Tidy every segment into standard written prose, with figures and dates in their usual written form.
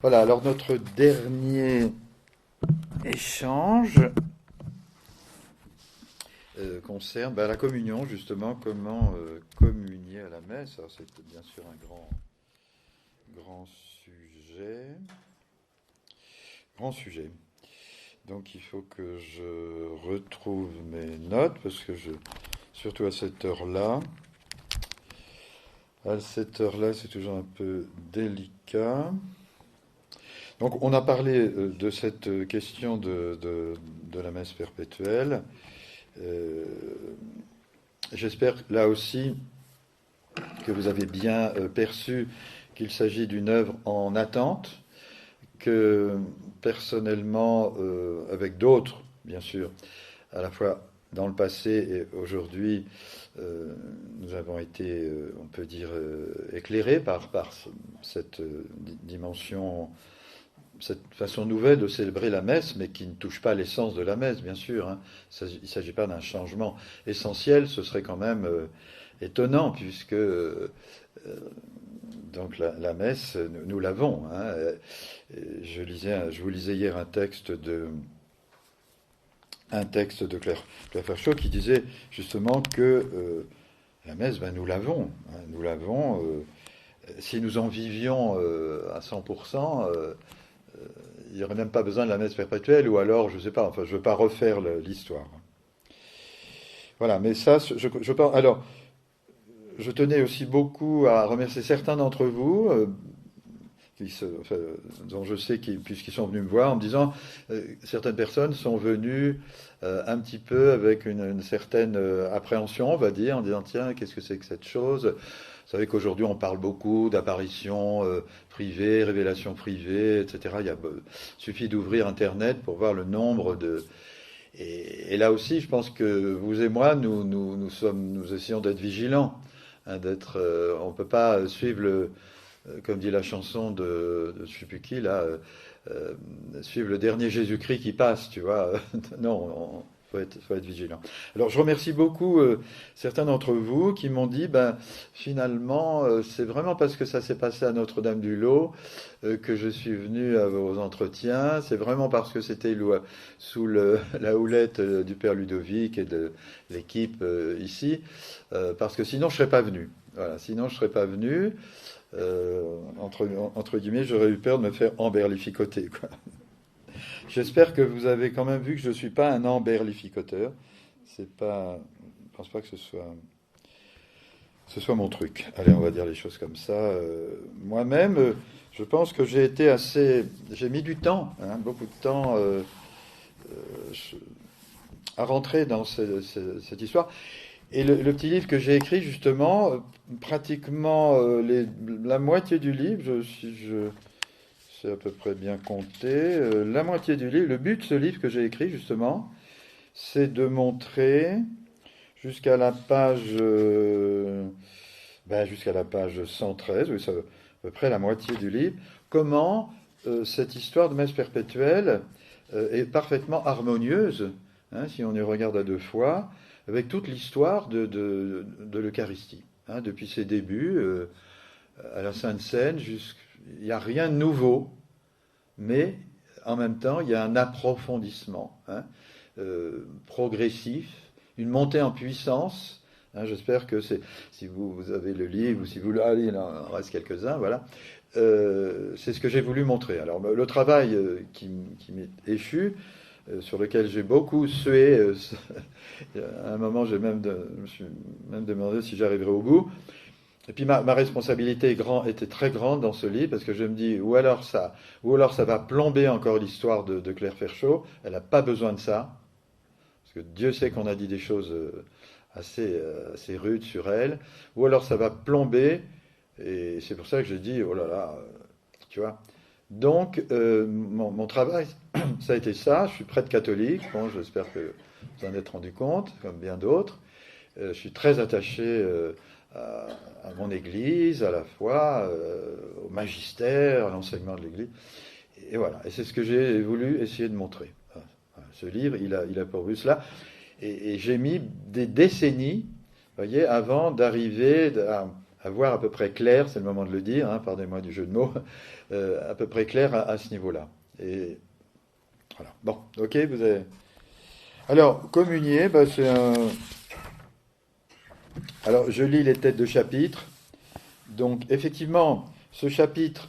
Voilà, alors notre dernier échange concerne la communion, justement, comment communier à la messe. Alors, c'est bien sûr un grand sujet. Grand sujet. Donc il faut que je retrouve mes notes, parce que surtout à cette heure-là, c'est toujours un peu délicat. Donc, on a parlé de cette question de la messe perpétuelle. Euh, J'espère là aussi que vous avez bien perçu qu'il s'agit d'une œuvre en attente, que personnellement, avec d'autres, bien sûr, à la fois dans le passé et aujourd'hui, nous avons été, on peut dire, éclairés par cette dimension, cette façon nouvelle de célébrer la messe, mais qui ne touche pas l'essence de la messe, bien sûr. Hein. Il ne s'agit pas d'un changement essentiel, ce serait quand même étonnant, puisque donc la messe, nous l'avons. Hein. Je vous lisais hier un texte de Claire Ferchaud qui disait justement que la messe, nous l'avons. Hein. Nous l'avons. Si nous en vivions à 100%, il n'y aurait même pas besoin de la messe perpétuelle, ou alors, je ne sais pas, enfin, je ne veux pas refaire l'histoire. Voilà, mais ça, je pense. Alors, je tenais aussi beaucoup à remercier certains d'entre vous, enfin, dont je sais puisqu'ils sont venus me voir, en me disant certaines personnes sont venues un petit peu avec une certaine appréhension, on va dire, en disant tiens, qu'est-ce que c'est que cette chose? Vous savez qu'aujourd'hui on parle beaucoup d'apparitions privées, révélations privées, etc. Il suffit d'ouvrir Internet pour voir le nombre de... Et là aussi, je pense que vous et moi, nous essayons d'être vigilants. Hein, on ne peut pas suivre comme dit la chanson de je ne sais plus qui, là, suivre le dernier Jésus-Christ qui passe, tu vois. Non, faut être vigilant. Alors, je remercie beaucoup certains d'entre vous qui m'ont dit, finalement, c'est vraiment parce que ça s'est passé à Notre-Dame-du-Lot que je suis venu à vos entretiens. C'est vraiment parce que c'était sous la houlette du Père Ludovic et de l'équipe ici, parce que sinon, je ne serais pas venu. Voilà, sinon, je ne serais pas venu. Entre guillemets, j'aurais eu peur de me faire emberlificoter, quoi. J'espère que vous avez quand même vu que je ne suis pas un emberlificoteur. C'est pas, je pense pas que ce soit mon truc. Allez, on va dire les choses comme ça. Moi-même, je pense que j'ai mis du temps, hein, beaucoup de temps à rentrer dans cette histoire. Et le petit livre que j'ai écrit, justement, pratiquement la moitié du livre, c'est à peu près bien compté, la moitié du livre, le but de ce livre que j'ai écrit, justement, c'est de montrer jusqu'à la page, jusqu'à la page 113, oui, c'est à peu près la moitié du livre, comment cette histoire de messe perpétuelle est parfaitement harmonieuse, hein, si on y regarde à deux fois, avec toute l'histoire de l'Eucharistie. Hein, depuis ses débuts, à la Sainte Seine, il n'y a rien de nouveau, mais en même temps, il y a un approfondissement, hein, progressif, une montée en puissance. Hein, j'espère que si vous avez le livre, ou si vous allez, il en reste quelques-uns, voilà. C'est ce que j'ai voulu montrer. Alors, le travail qui m'est échu, sur lequel j'ai beaucoup sué. À un moment, je me suis même demandé si j'arriverais au bout. Et puis ma responsabilité était très grande dans ce livre, parce que je me dis, ou alors ça va plomber encore l'histoire de Claire Ferchaud. Elle n'a pas besoin de ça, parce que Dieu sait qu'on a dit des choses assez rudes sur elle. Ou alors ça va plomber, et c'est pour ça que j'ai dit, oh là là, tu vois. Donc, mon travail, ça a été ça. Je suis prêtre catholique. Bon, j'espère que vous en êtes rendu compte, comme bien d'autres. Je suis très attaché à mon Église, à la foi, au magistère, à l'enseignement de l'Église. Et voilà. Et c'est ce que j'ai voulu essayer de montrer. Ce livre, il a pour but cela. Et j'ai mis des décennies, vous voyez, avant d'arriver à voir à peu près clair, c'est le moment de le dire, hein, pardonnez-moi du jeu de mots, à peu près clair à ce niveau-là. Et voilà. Bon, ok, vous avez. Alors, communier, bah, c'est un. Alors, je lis les têtes de chapitre. Donc, effectivement, ce chapitre,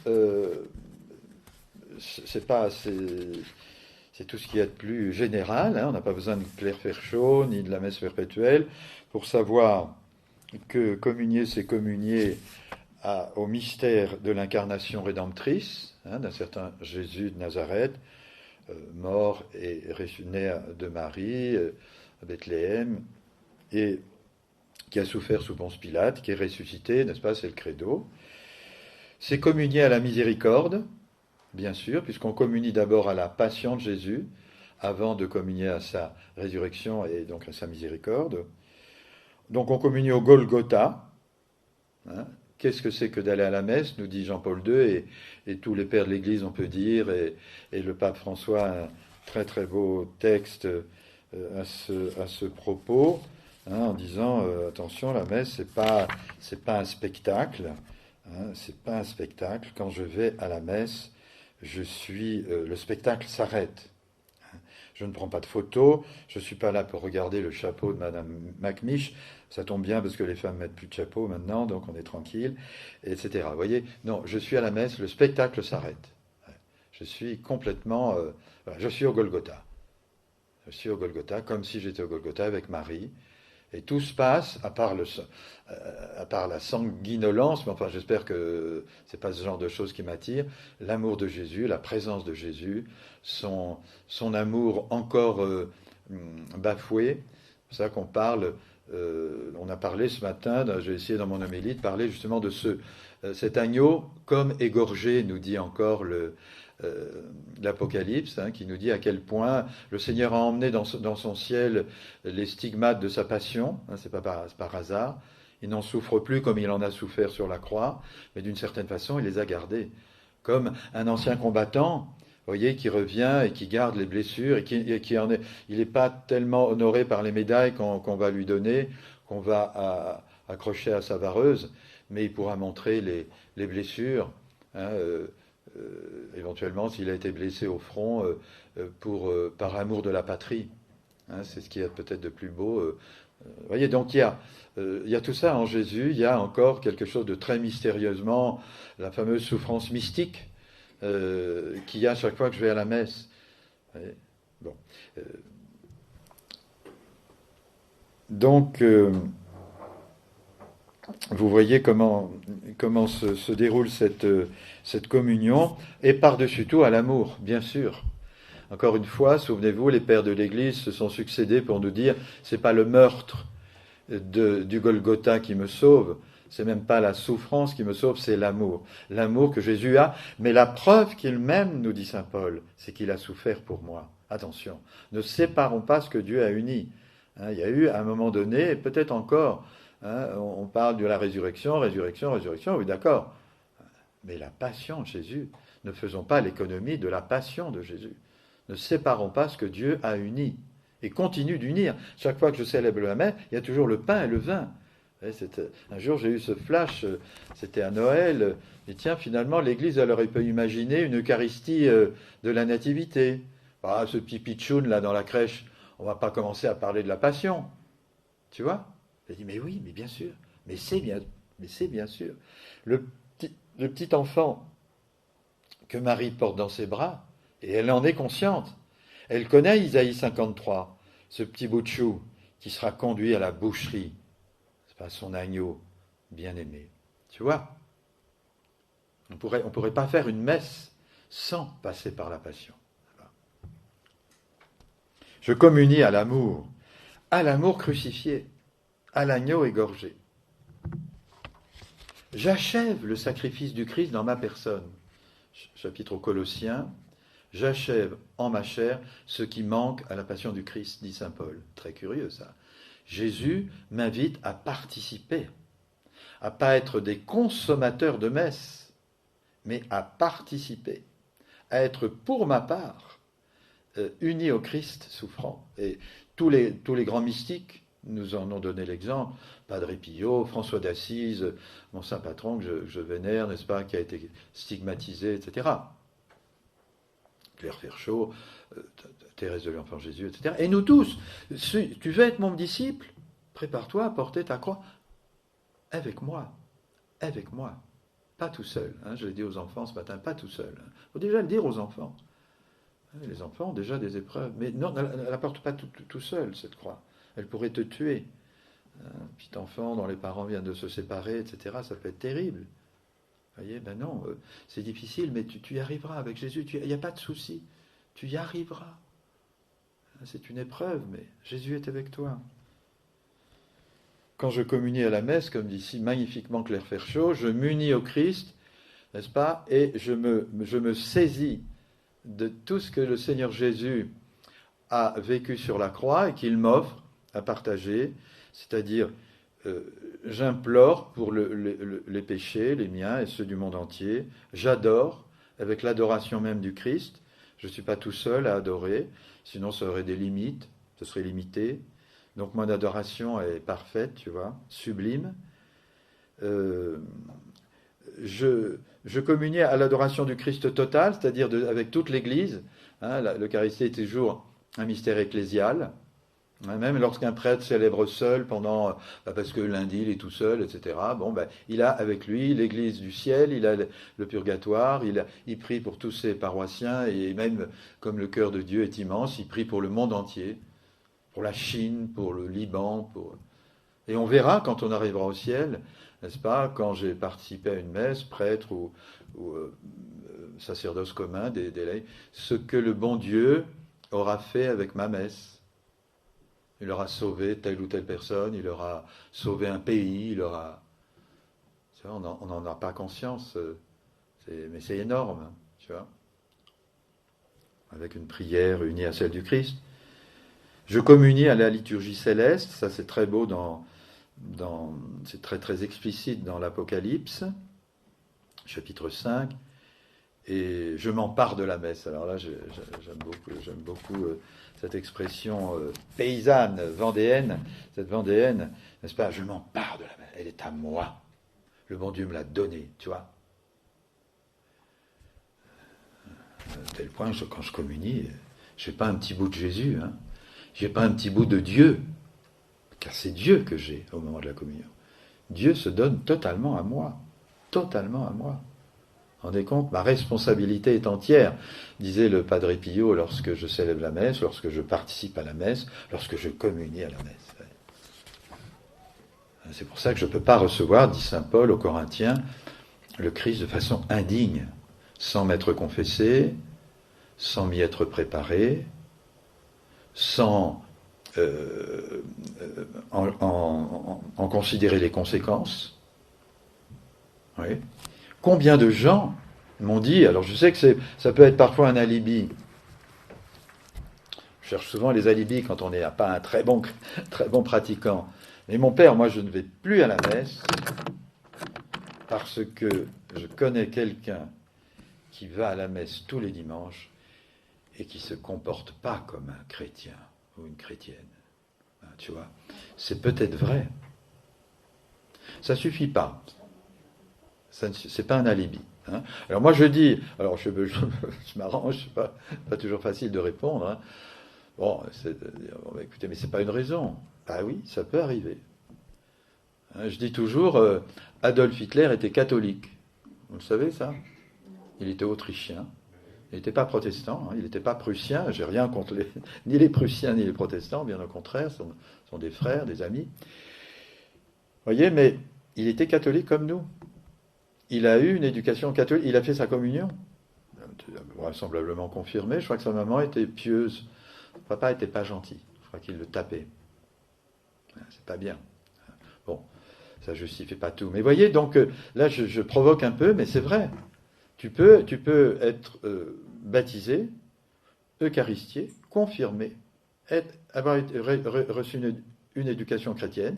c'est pas c'est tout ce qui est de plus général. Hein. On n'a pas besoin de Claire Ferchaud ni de la messe perpétuelle pour savoir que communier, c'est communier au mystère de l'incarnation rédemptrice, hein, d'un certain Jésus de Nazareth, mort et né de Marie, à Bethléem, et qui a souffert sous Ponce Pilate, qui est ressuscité, n'est-ce pas, c'est le credo. C'est communier à la miséricorde, bien sûr, puisqu'on communie d'abord à la passion de Jésus, avant de communier à sa résurrection et donc à sa miséricorde. Donc on communie au Golgotha. Hein. Qu'est-ce que c'est que d'aller à la messe, nous dit Jean-Paul II, et tous les pères de l'Église, on peut dire, et le pape François, un très très beau texte à ce propos, hein, en disant, attention, la messe, c'est pas un spectacle, hein, c'est pas un spectacle. Quand je vais à la messe, le spectacle s'arrête. Je ne prends pas de photos, je ne suis pas là pour regarder le chapeau de Madame Macmiche, ça tombe bien parce que les femmes mettent plus de chapeau maintenant, donc on est tranquille, etc. Vous voyez, non, je suis à la messe, le spectacle s'arrête. Je suis complètement, voilà, je suis au Golgotha. Je suis au Golgotha comme si j'étais au Golgotha avec Marie. Et tout se passe, à part la sanguinolence, mais enfin j'espère que c'est pas ce genre de choses qui m'attire, l'amour de Jésus, la présence de Jésus, son amour encore bafoué. C'est ça qu'on parle, on a parlé ce matin, j'ai essayé dans mon homélie de parler justement de cet agneau comme égorgé, nous dit encore l'Apocalypse, hein, qui nous dit à quel point le Seigneur a emmené dans son ciel les stigmates de sa passion, hein, c'est pas par hasard. Il n'en souffre plus comme il en a souffert sur la croix, mais d'une certaine façon, il les a gardés. Comme un ancien combattant, vous voyez, qui revient et qui garde les blessures, il n'est pas tellement honoré par les médailles qu'on va lui donner, qu'on va accrocher à sa vareuse, mais il pourra montrer les blessures, hein, éventuellement s'il a été blessé au front par amour de la patrie. Hein, c'est ce qu'il y a peut-être de plus beau. Vous voyez, donc il y a tout ça en Jésus, il y a encore quelque chose de très mystérieusement, la fameuse souffrance mystique qu'il y a chaque fois que je vais à la messe. Bon. Donc, vous voyez comment se déroule cette communion, et par-dessus tout à l'amour, bien sûr. Encore une fois, souvenez-vous, les pères de l'Église se sont succédés pour nous dire c'est pas le meurtre du Golgotha qui me sauve, c'est même pas la souffrance qui me sauve, c'est l'amour. L'amour que Jésus a, mais la preuve qu'il m'aime, nous dit saint Paul, c'est qu'il a souffert pour moi. Attention, ne séparons pas ce que Dieu a uni. Hein, il y a eu à un moment donné, et peut-être encore, hein, on parle de la résurrection, oui d'accord, mais la passion de Jésus, ne faisons pas l'économie de la passion de Jésus. Ne séparons pas ce que Dieu a uni et continue d'unir. Chaque fois que je célèbre la messe, il y a toujours le pain et le vin. Un jour, j'ai eu ce flash, c'était à Noël, et tiens, finalement, l'Église, elle aurait pu imaginer une Eucharistie de la Nativité. Ah, ce petit pitchoun, là, dans la crèche, on ne va pas commencer à parler de la Passion. Tu vois? J'ai dit, mais oui, mais bien sûr, mais c'est bien sûr. Le petit enfant que Marie porte dans ses bras, et elle en est consciente. Elle connaît Isaïe 53, ce petit bout de chou qui sera conduit à la boucherie. C'est pas son agneau bien-aimé. Tu vois? On pourrait pas faire une messe sans passer par la passion. Je communie à l'amour crucifié, à l'agneau égorgé. J'achève le sacrifice du Christ dans ma personne. Chapitre aux Colossiens. J'achève en ma chair ce qui manque à la passion du Christ, dit saint Paul. Très curieux ça. Jésus m'invite à participer, à pas être des consommateurs de messe, mais à participer, à être pour ma part uni au Christ souffrant. Et tous les grands mystiques nous en ont donné l'exemple. Padre Pio, François d'Assise, mon saint patron que je vénère, n'est-ce pas, qui a été stigmatisé, etc. Claire Ferchaud, Thérèse de l'Enfant Jésus, etc. Et nous tous, si tu veux être mon disciple, prépare-toi à porter ta croix avec moi, pas tout seul. Je l'ai dit aux enfants ce matin, pas tout seul. Il faut déjà le dire aux enfants. Les enfants ont déjà des épreuves, mais non, elle ne porte pas tout seul, cette croix. Elle pourrait te tuer. Un petit enfant dont les parents viennent de se séparer, etc., ça peut être terrible. Vous voyez, ben non, c'est difficile, mais tu y arriveras avec Jésus, il n'y a pas de souci, tu y arriveras. C'est une épreuve, mais Jésus est avec toi. Quand je communie à la messe, comme dit si magnifiquement Claire Ferchaud, je m'unis au Christ, n'est-ce pas, et je me saisis de tout ce que le Seigneur Jésus a vécu sur la croix et qu'il m'offre à partager, c'est-à-dire j'implore pour les péchés, les miens et ceux du monde entier, j'adore avec l'adoration même du Christ, je ne suis pas tout seul à adorer, sinon ça aurait des limites, ce serait limité, donc mon adoration est parfaite, tu vois, sublime. Je communie à l'adoration du Christ total, c'est-à-dire avec toute l'Église. L'Eucharistie est toujours un mystère ecclésial. Même lorsqu'un prêtre célèbre seul parce que lundi il est tout seul, etc. Il a avec lui l'Église du ciel, il a le purgatoire, il prie pour tous ses paroissiens et même comme le cœur de Dieu est immense, il prie pour le monde entier, pour la Chine, pour le Liban, et on verra quand on arrivera au ciel, n'est-ce pas, quand j'ai participé à une messe, prêtre ou sacerdoce commun, des laïcs, ce que le bon Dieu aura fait avec ma messe. Il aura sauvé telle ou telle personne, il aura sauvé un pays, on n'en a pas conscience, mais c'est énorme, tu vois. Avec une prière unie à celle du Christ. Je communie à la liturgie céleste, ça c'est très beau c'est très très explicite dans l'Apocalypse, chapitre 5, et je m'empare de la messe. Alors là, j'aime beaucoup cette expression paysanne, vendéenne, cette vendéenne, n'est-ce pas? Je m'empare de la messe, elle est à moi. Le bon Dieu me l'a donnée, tu vois. À tel point, quand je communie, je n'ai pas un petit bout de Jésus, je n'ai pas un petit bout de Dieu, car c'est Dieu que j'ai au moment de la communion. Dieu se donne totalement à moi, totalement à moi. Vous vous rendez compte, ma responsabilité est entière, disait le Padre Pio lorsque je célèbre la messe, lorsque je participe à la messe, lorsque je communie à la messe. C'est pour ça que je ne peux pas recevoir, dit saint Paul aux Corinthiens, le Christ de façon indigne, sans m'être confessé, sans m'y être préparé, sans en considérer les conséquences. Oui. Combien de gens m'ont dit, alors je sais que ça peut être parfois un alibi. Je cherche souvent les alibis quand on n'est pas un très bon pratiquant. Mais mon père, moi je ne vais plus à la messe parce que je connais quelqu'un qui va à la messe tous les dimanches et qui ne se comporte pas comme un chrétien ou une chrétienne. Tu vois, c'est peut-être vrai. Ça ne suffit pas. C'est pas un alibi. Alors moi je dis, alors je m'arrange, c'est pas toujours facile de répondre. Bon, écoutez, mais c'est pas une raison. Ah oui, ça peut arriver. Je dis toujours, Adolf Hitler était catholique. Vous le savez ça? Il était autrichien. Il n'était pas protestant, il n'était pas prussien. J'ai rien contre ni les prussiens ni les protestants, bien au contraire, sont des frères, des amis. Vous voyez, mais il était catholique comme nous. Il a eu une éducation catholique, il a fait sa communion, vraisemblablement confirmée. Je crois que sa maman était pieuse. Son papa n'était pas gentil. Je crois qu'il le tapait. C'est pas bien. Bon, ça ne justifie pas tout. Mais voyez, donc là, je provoque un peu, mais c'est vrai. Tu peux être baptisé, eucharistié, confirmé, avoir reçu une éducation chrétienne,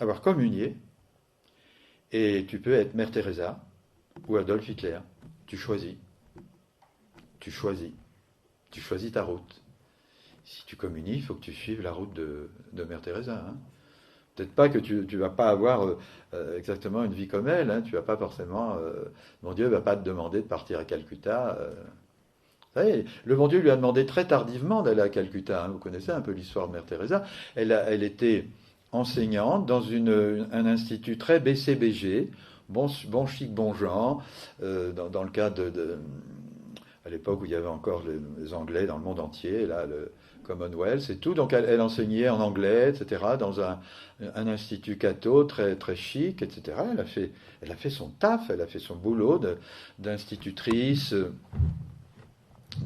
avoir communié, et tu peux être Mère Teresa ou Adolf Hitler. Tu choisis. Tu choisis ta route. Si tu communies, il faut que tu suives la route de Mère Teresa. Peut-être pas que tu vas pas avoir exactement une vie comme elle, hein, tu vas pas forcément, mon Dieu va pas te demander de partir à Calcutta. Vous savez, le bon Dieu lui a demandé très tardivement d'aller à Calcutta, hein. Vous connaissez un peu l'histoire de Mère Teresa. Elle était enseignante dans un institut très BCBG, bon chic, bon genre, dans le cadre à l'époque où il y avait encore les Anglais dans le monde entier, là, le Commonwealth et tout. Donc elle enseignait en anglais, etc., dans un institut catho très, très chic, etc. Elle a fait son taf, elle a fait son boulot d'institutrice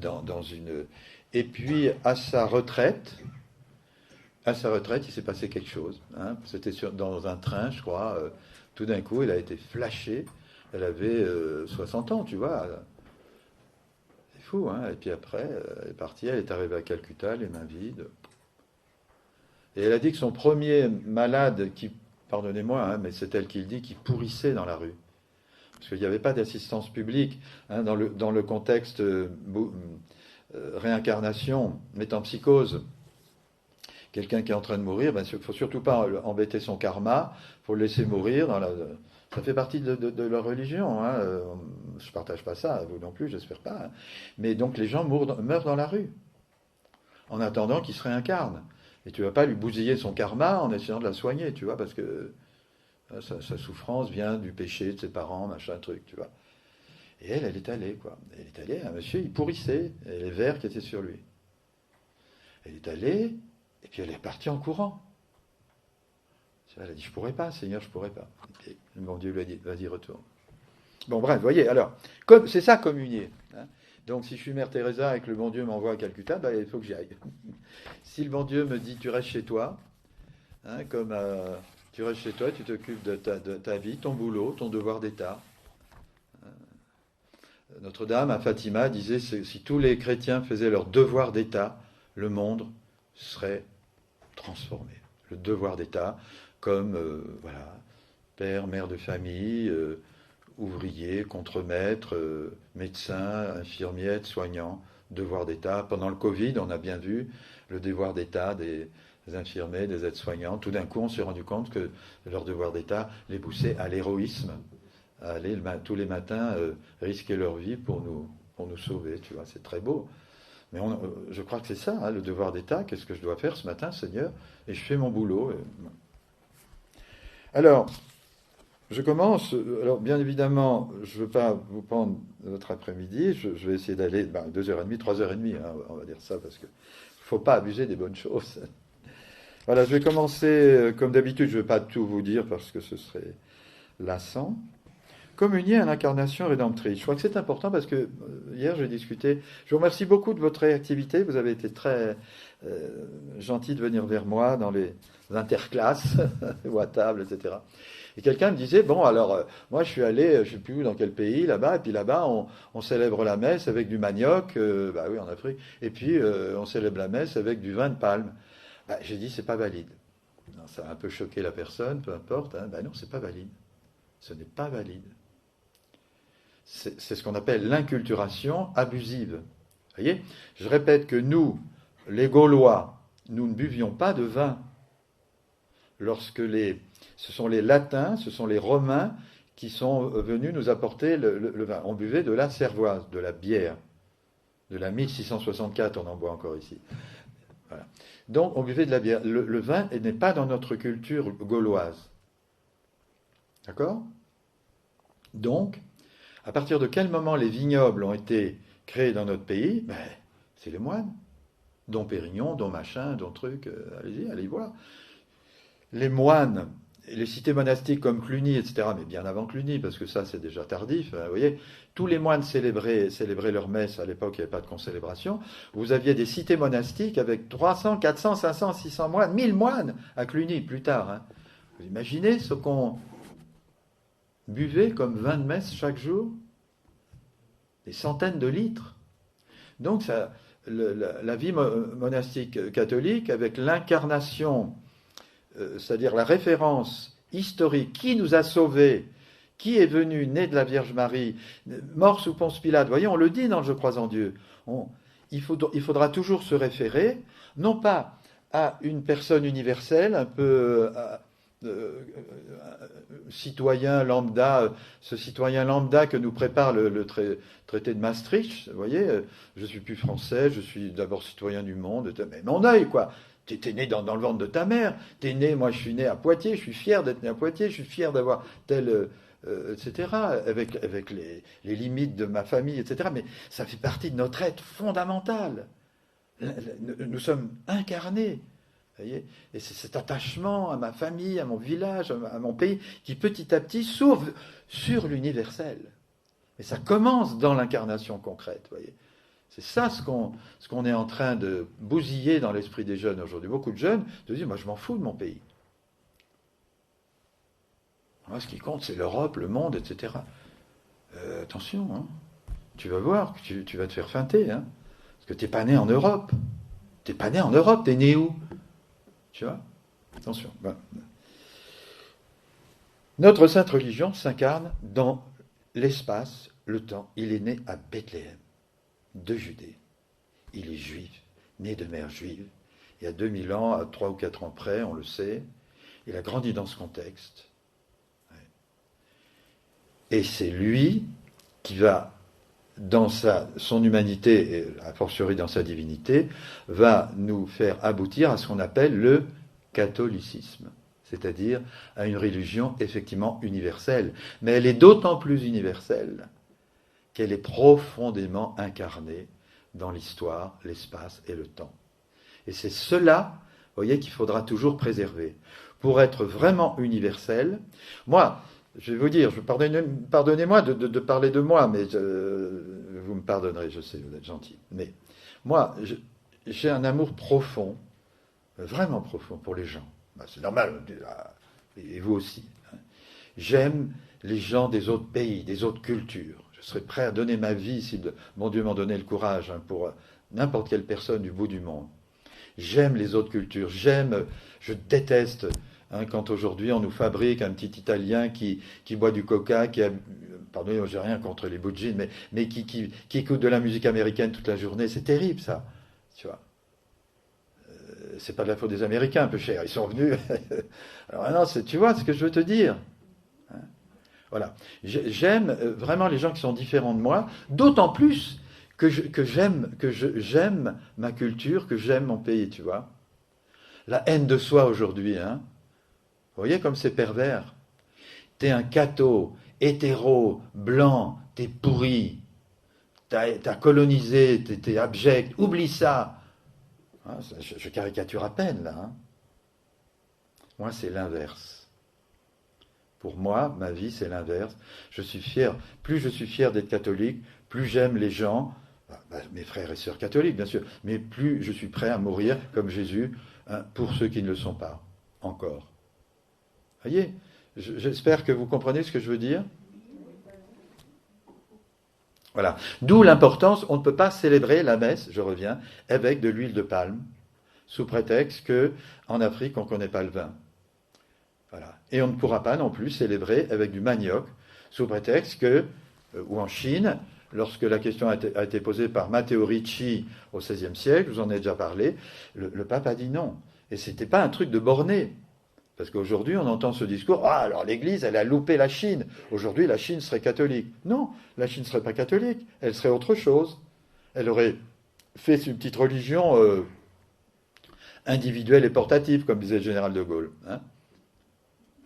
dans une. Et puis à sa retraite, il s'est passé quelque chose, hein. C'était dans un train, je crois. Tout d'un coup, elle a été flashée. Elle avait 60 ans, tu vois. C'est fou, hein. Et puis après, elle est partie, elle est arrivée à Calcutta, les mains vides. Et elle a dit que son premier malade, pardonnez-moi, hein, mais c'est elle qui le dit, qui pourrissait dans la rue. Parce qu'il n'y avait pas d'assistance publique, hein, dans le contexte réincarnation, métempsychose. Quelqu'un qui est en train de mourir, il ne faut surtout pas embêter son karma, il faut le laisser mourir. Ça fait partie de leur religion, hein. Je ne partage pas ça, vous non plus, j'espère pas, hein. Mais donc les gens meurent dans la rue, en attendant qu'ils se réincarnent. Et tu ne vas pas lui bousiller son karma en essayant de la soigner, tu vois, parce que sa souffrance vient du péché de ses parents, machin truc, tu vois. Et elle est allée, quoi. Elle est allée, un monsieur, il pourrissait, et les vers qui étaient sur lui. Elle est allée, et puis elle est partie en courant. Elle a dit, je pourrais pas, Seigneur, je pourrais pas. Et mon Dieu lui a dit, vas-y, retourne. Bon, bref, vous voyez, alors, c'est ça, communier, hein. Donc, si je suis Mère Teresa et que le bon Dieu m'envoie à Calcutta, il faut que j'y aille. Si le bon Dieu me dit, tu restes chez toi, hein, tu restes chez toi, tu t'occupes de ta vie, ton boulot, ton devoir d'État. Notre-Dame, à Fatima, disait, si tous les chrétiens faisaient leur devoir d'État, le monde serait transformé. Le devoir d'État, comme, voilà, père, mère de famille, ouvrier, contremaître, médecin, infirmier, soignant, devoir d'État. Pendant le Covid, on a bien vu le devoir d'État des infirmiers, des aides-soignants. Tout d'un coup, on s'est rendu compte que leur devoir d'État les poussait à l'héroïsme, à aller tous les matins risquer leur vie pour nous sauver. Tu vois, c'est très beau. Mais je crois que c'est ça, hein, le devoir d'État. Qu'est-ce que je dois faire ce matin, Seigneur? Et je fais mon boulot. Alors, je commence. Alors, bien évidemment, je ne veux pas vous prendre votre après-midi. Je vais essayer d'aller 2h30, 3h30, hein, on va dire ça, parce qu'il ne faut pas abuser des bonnes choses. Voilà, je vais commencer comme d'habitude. Je ne vais pas tout vous dire parce que ce serait lassant. Communier à l'incarnation rédemptrice. Je crois que c'est important parce que hier j'ai discuté. Je vous remercie beaucoup de votre réactivité. Vous avez été très gentil de venir vers moi dans les interclasses ou à table, etc. Et quelqu'un me disait, bon alors moi je suis allé, je ne sais plus où, dans quel pays, là-bas, et puis là-bas on célèbre la messe avec du manioc, oui en Afrique, et puis on célèbre la messe avec du vin de palme. J'ai dit, c'est pas valide. Non, ça a un peu choqué la personne, peu importe. Hein. Non, c'est pas valide. Ce n'est pas valide. C'est ce qu'on appelle l'inculturation abusive. Vous voyez? Je répète que nous, les Gaulois, nous ne buvions pas de vin. Ce sont les Latins, ce sont les Romains qui sont venus nous apporter le vin. On buvait de la cervoise, de la bière. De la 1664, on en boit encore ici. Voilà. Donc, on buvait de la bière. Le vin n'est pas dans notre culture gauloise. D'accord? Donc, à partir de quel moment les vignobles ont été créés dans notre pays? C'est les moines. Dom Pérignon, dom machin, dom truc, allez voir. Les moines, les cités monastiques comme Cluny, etc., mais bien avant Cluny, parce que ça c'est déjà tardif, vous voyez, tous les moines célébraient leur messe, à l'époque il n'y avait pas de concélébration, vous aviez des cités monastiques avec 300, 400, 500, 600 moines, 1000 moines à Cluny, plus tard. Hein. Vous imaginez ce qu'on buvait comme vin de messe chaque jour? Des centaines de litres. Donc la vie monastique catholique, avec l'incarnation, c'est-à-dire la référence historique, qui nous a sauvés, qui est venu, né de la Vierge Marie, mort sous Ponce Pilate. Vous voyez, on le dit dans Je crois en Dieu. Il faudra toujours se référer, non pas à une personne universelle, un peu citoyen lambda, ce citoyen lambda que nous prépare le traité de Maastricht, vous voyez, je suis plus français, je suis d'abord citoyen du monde, mais mon œil, quoi. T'es né dans le ventre de ta mère, t'es né, moi je suis né à Poitiers, je suis fier d'être né à Poitiers, je suis fier d'avoir tel, etc., avec les limites de ma famille, etc., mais ça fait partie de notre être fondamental. Nous sommes incarnés. Voyez, et c'est cet attachement à ma famille, à mon village, à mon pays, qui petit à petit s'ouvre sur l'universel. Et ça commence dans l'incarnation concrète. Voyez. C'est ça ce qu'on est en train de bousiller dans l'esprit des jeunes aujourd'hui. Beaucoup de jeunes se disent, moi je m'en fous de mon pays. Moi, ce qui compte, c'est l'Europe, le monde, etc. Attention, hein. Tu vas voir que tu vas te faire feinter. Hein, parce que tu n'es pas né en Europe. Tu n'es pas né en Europe, tu es né où? Tu vois? Attention. Voilà. Notre sainte religion s'incarne dans l'espace, le temps. Il est né à Bethléem, de Judée. Il est juif, né de mère juive. Il y a 2000 ans, à 3 ou 4 ans près, on le sait. Il a grandi dans ce contexte. Et c'est lui qui va, dans son humanité, et a fortiori dans sa divinité, va nous faire aboutir à ce qu'on appelle le catholicisme, c'est-à-dire à une religion effectivement universelle. Mais elle est d'autant plus universelle qu'elle est profondément incarnée dans l'histoire, l'espace et le temps. Et c'est cela, vous voyez, qu'il faudra toujours préserver. Pour être vraiment universel, moi, je vais vous dire, pardonnez-moi de parler de moi, mais vous me pardonnerez, je sais, vous êtes gentil. Mais moi, j'ai un amour profond, vraiment profond pour les gens. Ben, c'est normal, et vous aussi. Hein. J'aime les gens des autres pays, des autres cultures. Je serais prêt à donner ma vie si mon Dieu m'en donnait le courage, hein, pour n'importe quelle personne du bout du monde. J'aime les autres cultures, je déteste... Hein, quand aujourd'hui on nous fabrique un petit Italien qui boit du coca, pardonnez-moi, j'ai rien contre les boudjines, mais qui écoute de la musique américaine toute la journée, c'est terrible ça, tu vois. C'est pas de la faute des Américains, un peu cher, ils sont venus. Alors non, tu vois ce que je veux te dire. Hein, voilà. J'aime vraiment les gens qui sont différents de moi, d'autant plus que j'aime ma culture, que j'aime mon pays, tu vois. La haine de soi aujourd'hui, hein. Vous voyez comme c'est pervers. T'es un catho, hétéro, blanc, t'es pourri, t'as colonisé, t'es abject, oublie ça. Hein, je caricature à peine là. Hein. Moi, c'est l'inverse. Pour moi, ma vie, c'est l'inverse. Je suis fier. Plus je suis fier d'être catholique, plus j'aime les gens, mes frères et sœurs catholiques, bien sûr, mais plus je suis prêt à mourir comme Jésus, hein, pour ceux qui ne le sont pas encore. Voyez, j'espère que vous comprenez ce que je veux dire. Voilà. D'où l'importance, on ne peut pas célébrer la messe, je reviens, avec de l'huile de palme, sous prétexte qu'en Afrique, on ne connaît pas le vin. Voilà. Et on ne pourra pas non plus célébrer avec du manioc, sous prétexte ou en Chine, lorsque la question a été posée par Matteo Ricci au XVIe siècle, je vous en ai déjà parlé, le pape a dit non. Et ce n'était pas un truc de borné. Parce qu'aujourd'hui, on entend ce discours, alors l'Église, elle a loupé la Chine. Aujourd'hui, la Chine serait catholique. Non, la Chine ne serait pas catholique. Elle serait autre chose. Elle aurait fait une petite religion individuelle et portative, comme disait le général de Gaulle. Hein.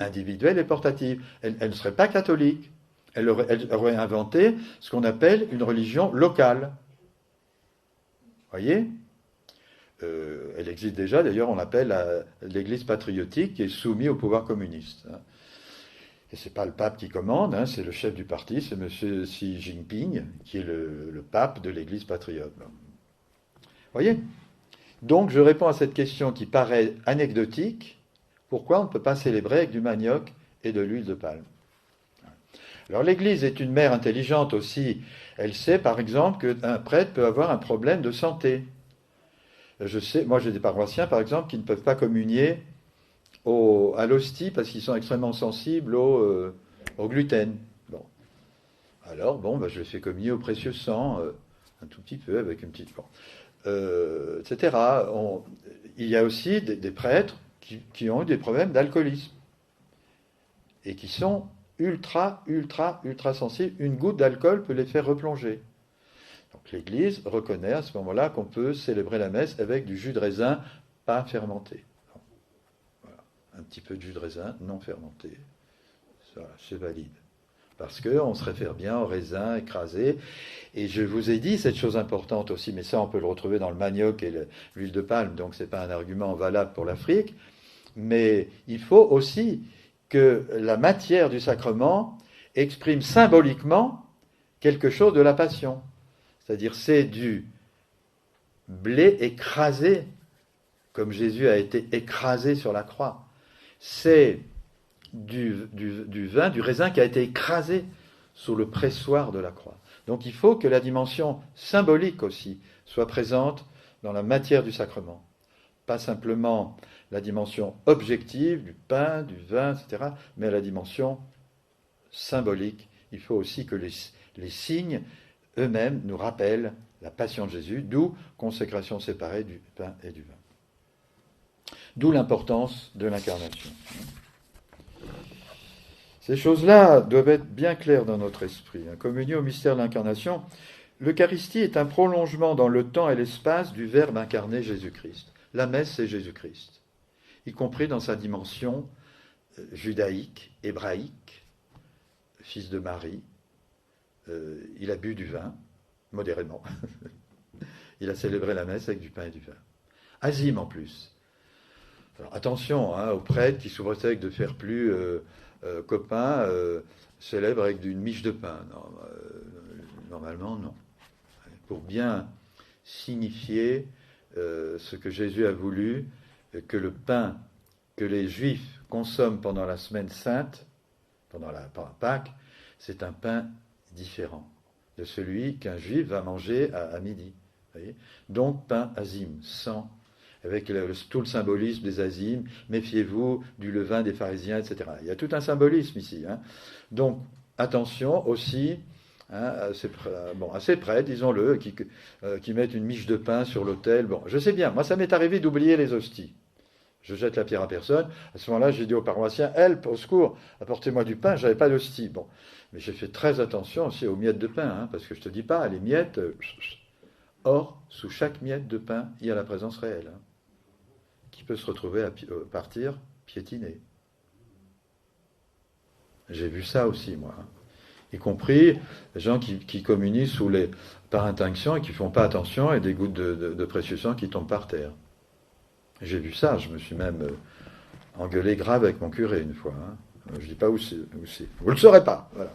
Individuelle et portative. Elle ne serait pas catholique. Elle aurait inventé ce qu'on appelle une religion locale. Voyez ? Elle existe déjà, d'ailleurs, on l'appelle l'Église patriotique, qui est soumise au pouvoir communiste. Hein. Et ce n'est pas le pape qui commande, hein, c'est le chef du parti, c'est M. Xi Jinping, qui est le pape de l'Église patriote. Vous voyez ? Donc, je réponds à cette question qui paraît anecdotique. Pourquoi on ne peut pas célébrer avec du manioc et de l'huile de palme ? Alors, l'Église est une mère intelligente aussi. Elle sait, par exemple, qu'un prêtre peut avoir un problème de santé. Je sais, moi j'ai des paroissiens par exemple qui ne peuvent pas communier à l'hostie parce qu'ils sont extrêmement sensibles au gluten. Bon. Alors, je les fais communier au précieux sang, un tout petit peu, avec une petite... etc. Il y a aussi des prêtres qui ont eu des problèmes d'alcoolisme. et qui sont ultra sensibles. Une goutte d'alcool peut les faire replonger. Donc l'Église reconnaît à ce moment-là qu'on peut célébrer la messe avec du jus de raisin pas fermenté. Voilà. Un petit peu de jus de raisin non fermenté. Voilà, c'est valide. Parce qu'on se réfère bien au raisin écrasé. Et je vous ai dit cette chose importante aussi, mais ça on peut le retrouver dans le manioc et l'huile de palme, donc ce n'est pas un argument valable pour l'Afrique. Mais il faut aussi que la matière du sacrement exprime symboliquement quelque chose de la passion. C'est-à-dire c'est du blé écrasé, comme Jésus a été écrasé sur la croix. C'est du vin, du raisin qui a été écrasé sous le pressoir de la croix. Donc il faut que la dimension symbolique aussi soit présente dans la matière du sacrement. Pas simplement la dimension objective du pain, du vin, etc., mais la dimension symbolique. Il faut aussi que les signes eux-mêmes nous rappellent la passion de Jésus, d'où consécration séparée du pain et du vin. D'où l'importance de l'incarnation. Ces choses-là doivent être bien claires dans notre esprit. Communier au mystère de l'incarnation, l'Eucharistie est un prolongement dans le temps et l'espace du Verbe incarné Jésus-Christ. La messe, c'est Jésus-Christ, y compris dans sa dimension judaïque, hébraïque, fils de Marie. Il a bu du vin, modérément. Il a célébré la messe avec du pain et du vin. Azime en plus. Alors, attention aux prêtres qui s'ouvrent de faire plus copain, célèbre avec une miche de pain. Non, normalement, non. Pour bien signifier ce que Jésus a voulu, que le pain que les Juifs consomment pendant la semaine sainte, pendant la Pâques, c'est un pain différent de celui qu'un Juif va manger à midi. Voyez, donc pain azime, sans, avec tout le symbolisme des azimes, méfiez-vous du levain des pharisiens, etc. Il y a tout un symbolisme ici. Donc attention aussi à ces prêtres, disons-le, qui mettent une miche de pain sur l'autel. Bon, je sais bien, moi ça m'est arrivé d'oublier les hosties. Je jette la pierre à personne. À ce moment-là, j'ai dit aux paroissiens, help, au secours, apportez-moi du pain, j'avais pas d'hostie. Bon, mais j'ai fait très attention aussi aux miettes de pain, parce que je te dis pas, les miettes. Or, sous chaque miette de pain, il y a la présence réelle, qui peut se retrouver à partir piétinée. J'ai vu ça aussi, moi. Y compris les gens qui communient par intinction et qui ne font pas attention, et des gouttes de précieux sang qui tombent par terre. J'ai vu ça, je me suis même engueulé grave avec mon curé une fois. Je ne dis pas où c'est. Vous ne le saurez pas. Voilà.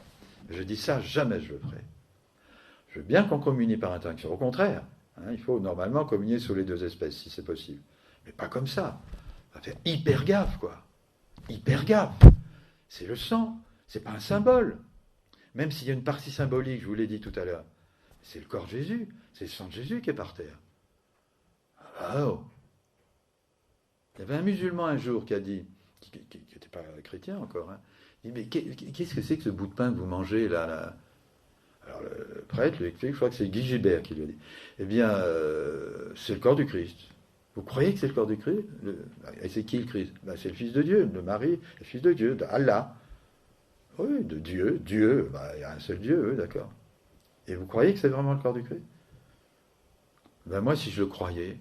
Je dis ça, jamais je le ferai. Je veux bien qu'on communie par intinction. Au contraire, il faut normalement communier sous les deux espèces, si c'est possible. Mais pas comme ça. On va faire hyper gaffe, quoi. Hyper gaffe. C'est le sang, c'est pas un symbole. Même s'il y a une partie symbolique, je vous l'ai dit tout à l'heure, c'est le corps de Jésus, c'est le sang de Jésus qui est par terre. Oh. Il y avait un musulman un jour qui a dit, qui n'était pas chrétien encore, il dit, mais qu'est-ce que c'est que ce bout de pain que vous mangez là? Alors le prêtre lui explique, je crois que c'est Guy Gilbert qui lui a dit, eh bien, c'est le corps du Christ. Vous croyez que c'est le corps du Christ? Et c'est qui le Christ? C'est le Fils de Dieu, de Marie, le Fils de Dieu, d'Allah. Oui, de Dieu. Dieu, il y a un seul Dieu, oui, d'accord. Et vous croyez que c'est vraiment le corps du Christ? Moi, si je le croyais,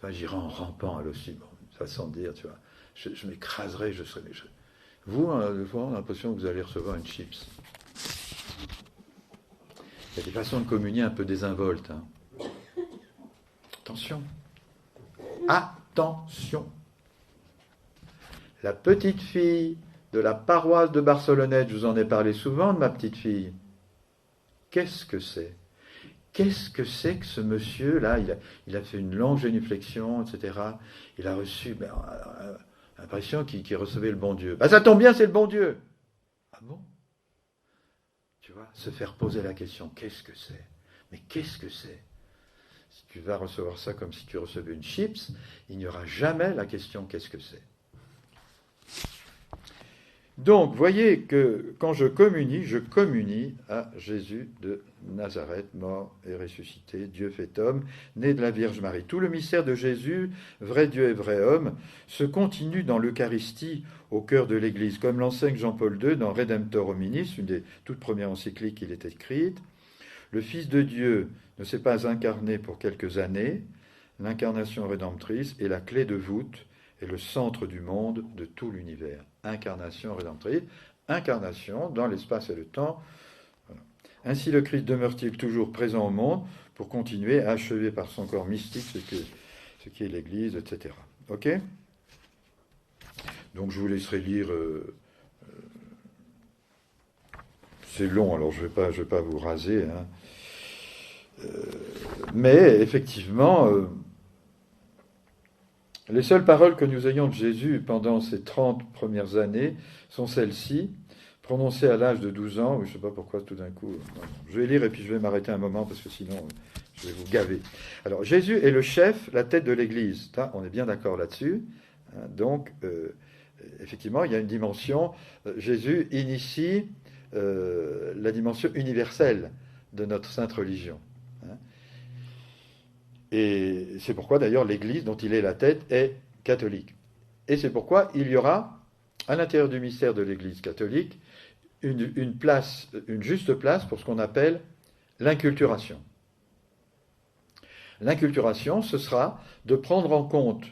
j'irais en rampant à l'hostie, façon de dire, tu vois. Je m'écraserais, je serais... Vous, des fois, on a l'impression que vous allez recevoir une chips. Il y a des façons de communier un peu désinvoltes. Attention. Attention. La petite fille de la paroisse de Barcelonnette, je vous en ai parlé souvent de ma petite fille. Qu'est-ce que c'est? Qu'est-ce que c'est que ce monsieur-là? Il a fait une longue génuflexion, etc. Il a reçu l'impression qu'il recevait le bon Dieu. Ça tombe bien, c'est le bon Dieu. Ah bon? Tu vois, se faire poser la question, qu'est-ce que c'est? Mais qu'est-ce que c'est? Si tu vas recevoir ça comme si tu recevais une chips, il n'y aura jamais la question, qu'est-ce que c'est? Donc, voyez que quand je communie à Jésus de Nazareth, mort et ressuscité, Dieu fait homme, né de la Vierge Marie. Tout le mystère de Jésus, vrai Dieu et vrai homme, se continue dans l'Eucharistie au cœur de l'Église, comme l'enseigne Jean-Paul II dans Redemptor Hominis, une des toutes premières encycliques qu'il ait écrites. Le Fils de Dieu ne s'est pas incarné pour quelques années. L'incarnation rédemptrice est la clé de voûte et le centre du monde, de tout l'univers. Incarnation rédemptrice, incarnation dans l'espace et le temps. Voilà. Ainsi le Christ demeure-t-il toujours présent au monde pour continuer à achever par son corps mystique ce qui est l'Église, etc. Ok ? Donc je vous laisserai lire. C'est long, alors je vais pas vous raser. Hein. Mais effectivement, les seules paroles que nous ayons de Jésus pendant ces 30 premières années sont celles-ci, prononcées à l'âge de 12 ans. Je ne sais pas pourquoi tout d'un coup. Je vais lire et puis je vais m'arrêter un moment parce que sinon je vais vous gaver. Alors Jésus est le chef, la tête de l'Église. On est bien d'accord là-dessus. Hein, donc, effectivement, il y a une dimension. Jésus initie la dimension universelle de notre sainte religion. Hein. Et c'est pourquoi d'ailleurs l'Église dont il est la tête est catholique. Et c'est pourquoi il y aura, à l'intérieur du mystère de l'Église catholique, une juste place pour ce qu'on appelle l'inculturation. L'inculturation, ce sera de prendre en compte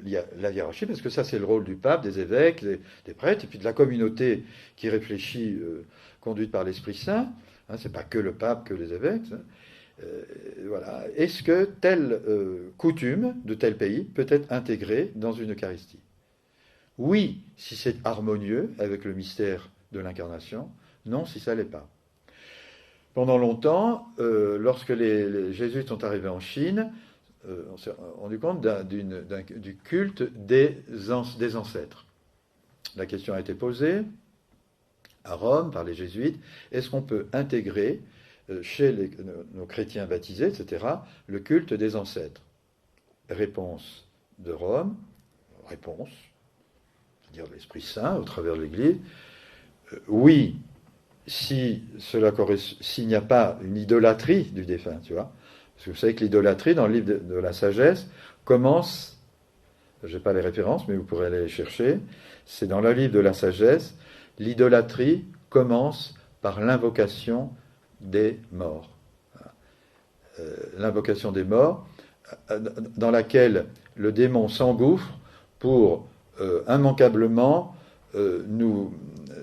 la hiérarchie, parce que ça c'est le rôle du pape, des évêques, des prêtres, et puis de la communauté qui réfléchit, conduite par l'Esprit Saint. Hein, c'est pas que le pape, que les évêques. Hein. Voilà. Est-ce que telle coutume de tel pays peut être intégrée dans une Eucharistie ? Oui, si c'est harmonieux avec le mystère de l'incarnation. Non, si ça ne l'est pas. Pendant longtemps, lorsque les jésuites sont arrivés en Chine, on s'est rendu compte du culte des ancêtres. La question a été posée à Rome par les jésuites, est-ce qu'on peut intégrer chez nos chrétiens baptisés, etc., le culte des ancêtres ? Réponse de Rome, c'est-à-dire l'Esprit Saint au travers de l'Église, oui, s'il n'y a pas une idolâtrie du défunt, tu vois. Parce que vous savez que l'idolâtrie, dans le livre de la sagesse, commence, je n'ai pas les références, mais vous pourrez aller les chercher, c'est dans le livre de la sagesse, l'idolâtrie commence par l'invocation des morts. L'invocation des morts, dans laquelle le démon s'engouffre pour immanquablement nous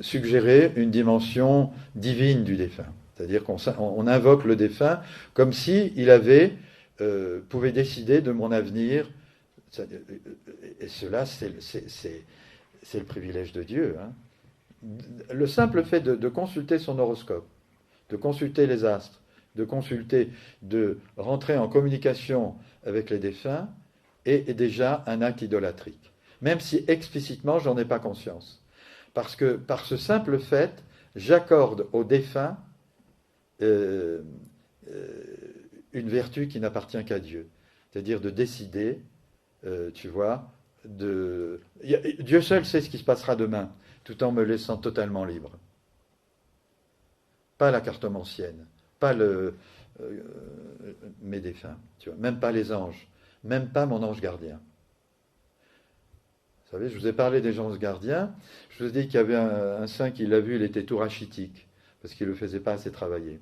suggérer une dimension divine du défunt. C'est-à-dire qu'on invoque le défunt comme s'il pouvait décider de mon avenir. Et cela, c'est le privilège de Dieu. Hein. Le simple fait de consulter son horoscope, de consulter les astres, de rentrer en communication avec les défunts, est déjà un acte idolâtrique. Même si explicitement, j'en ai pas conscience. Parce que par ce simple fait, j'accorde au défunt une vertu qui n'appartient qu'à Dieu. C'est-à-dire de décider, tu vois, Dieu seul sait ce qui se passera demain, tout en me laissant totalement libre. Pas la cartomancienne, pas mes défunts, tu vois, même pas les anges, même pas mon ange gardien. Vous savez, je vous ai parlé des anges gardiens, je vous ai dit qu'il y avait un saint qui l'a vu, il était tout rachitique, parce qu'il ne le faisait pas assez travailler.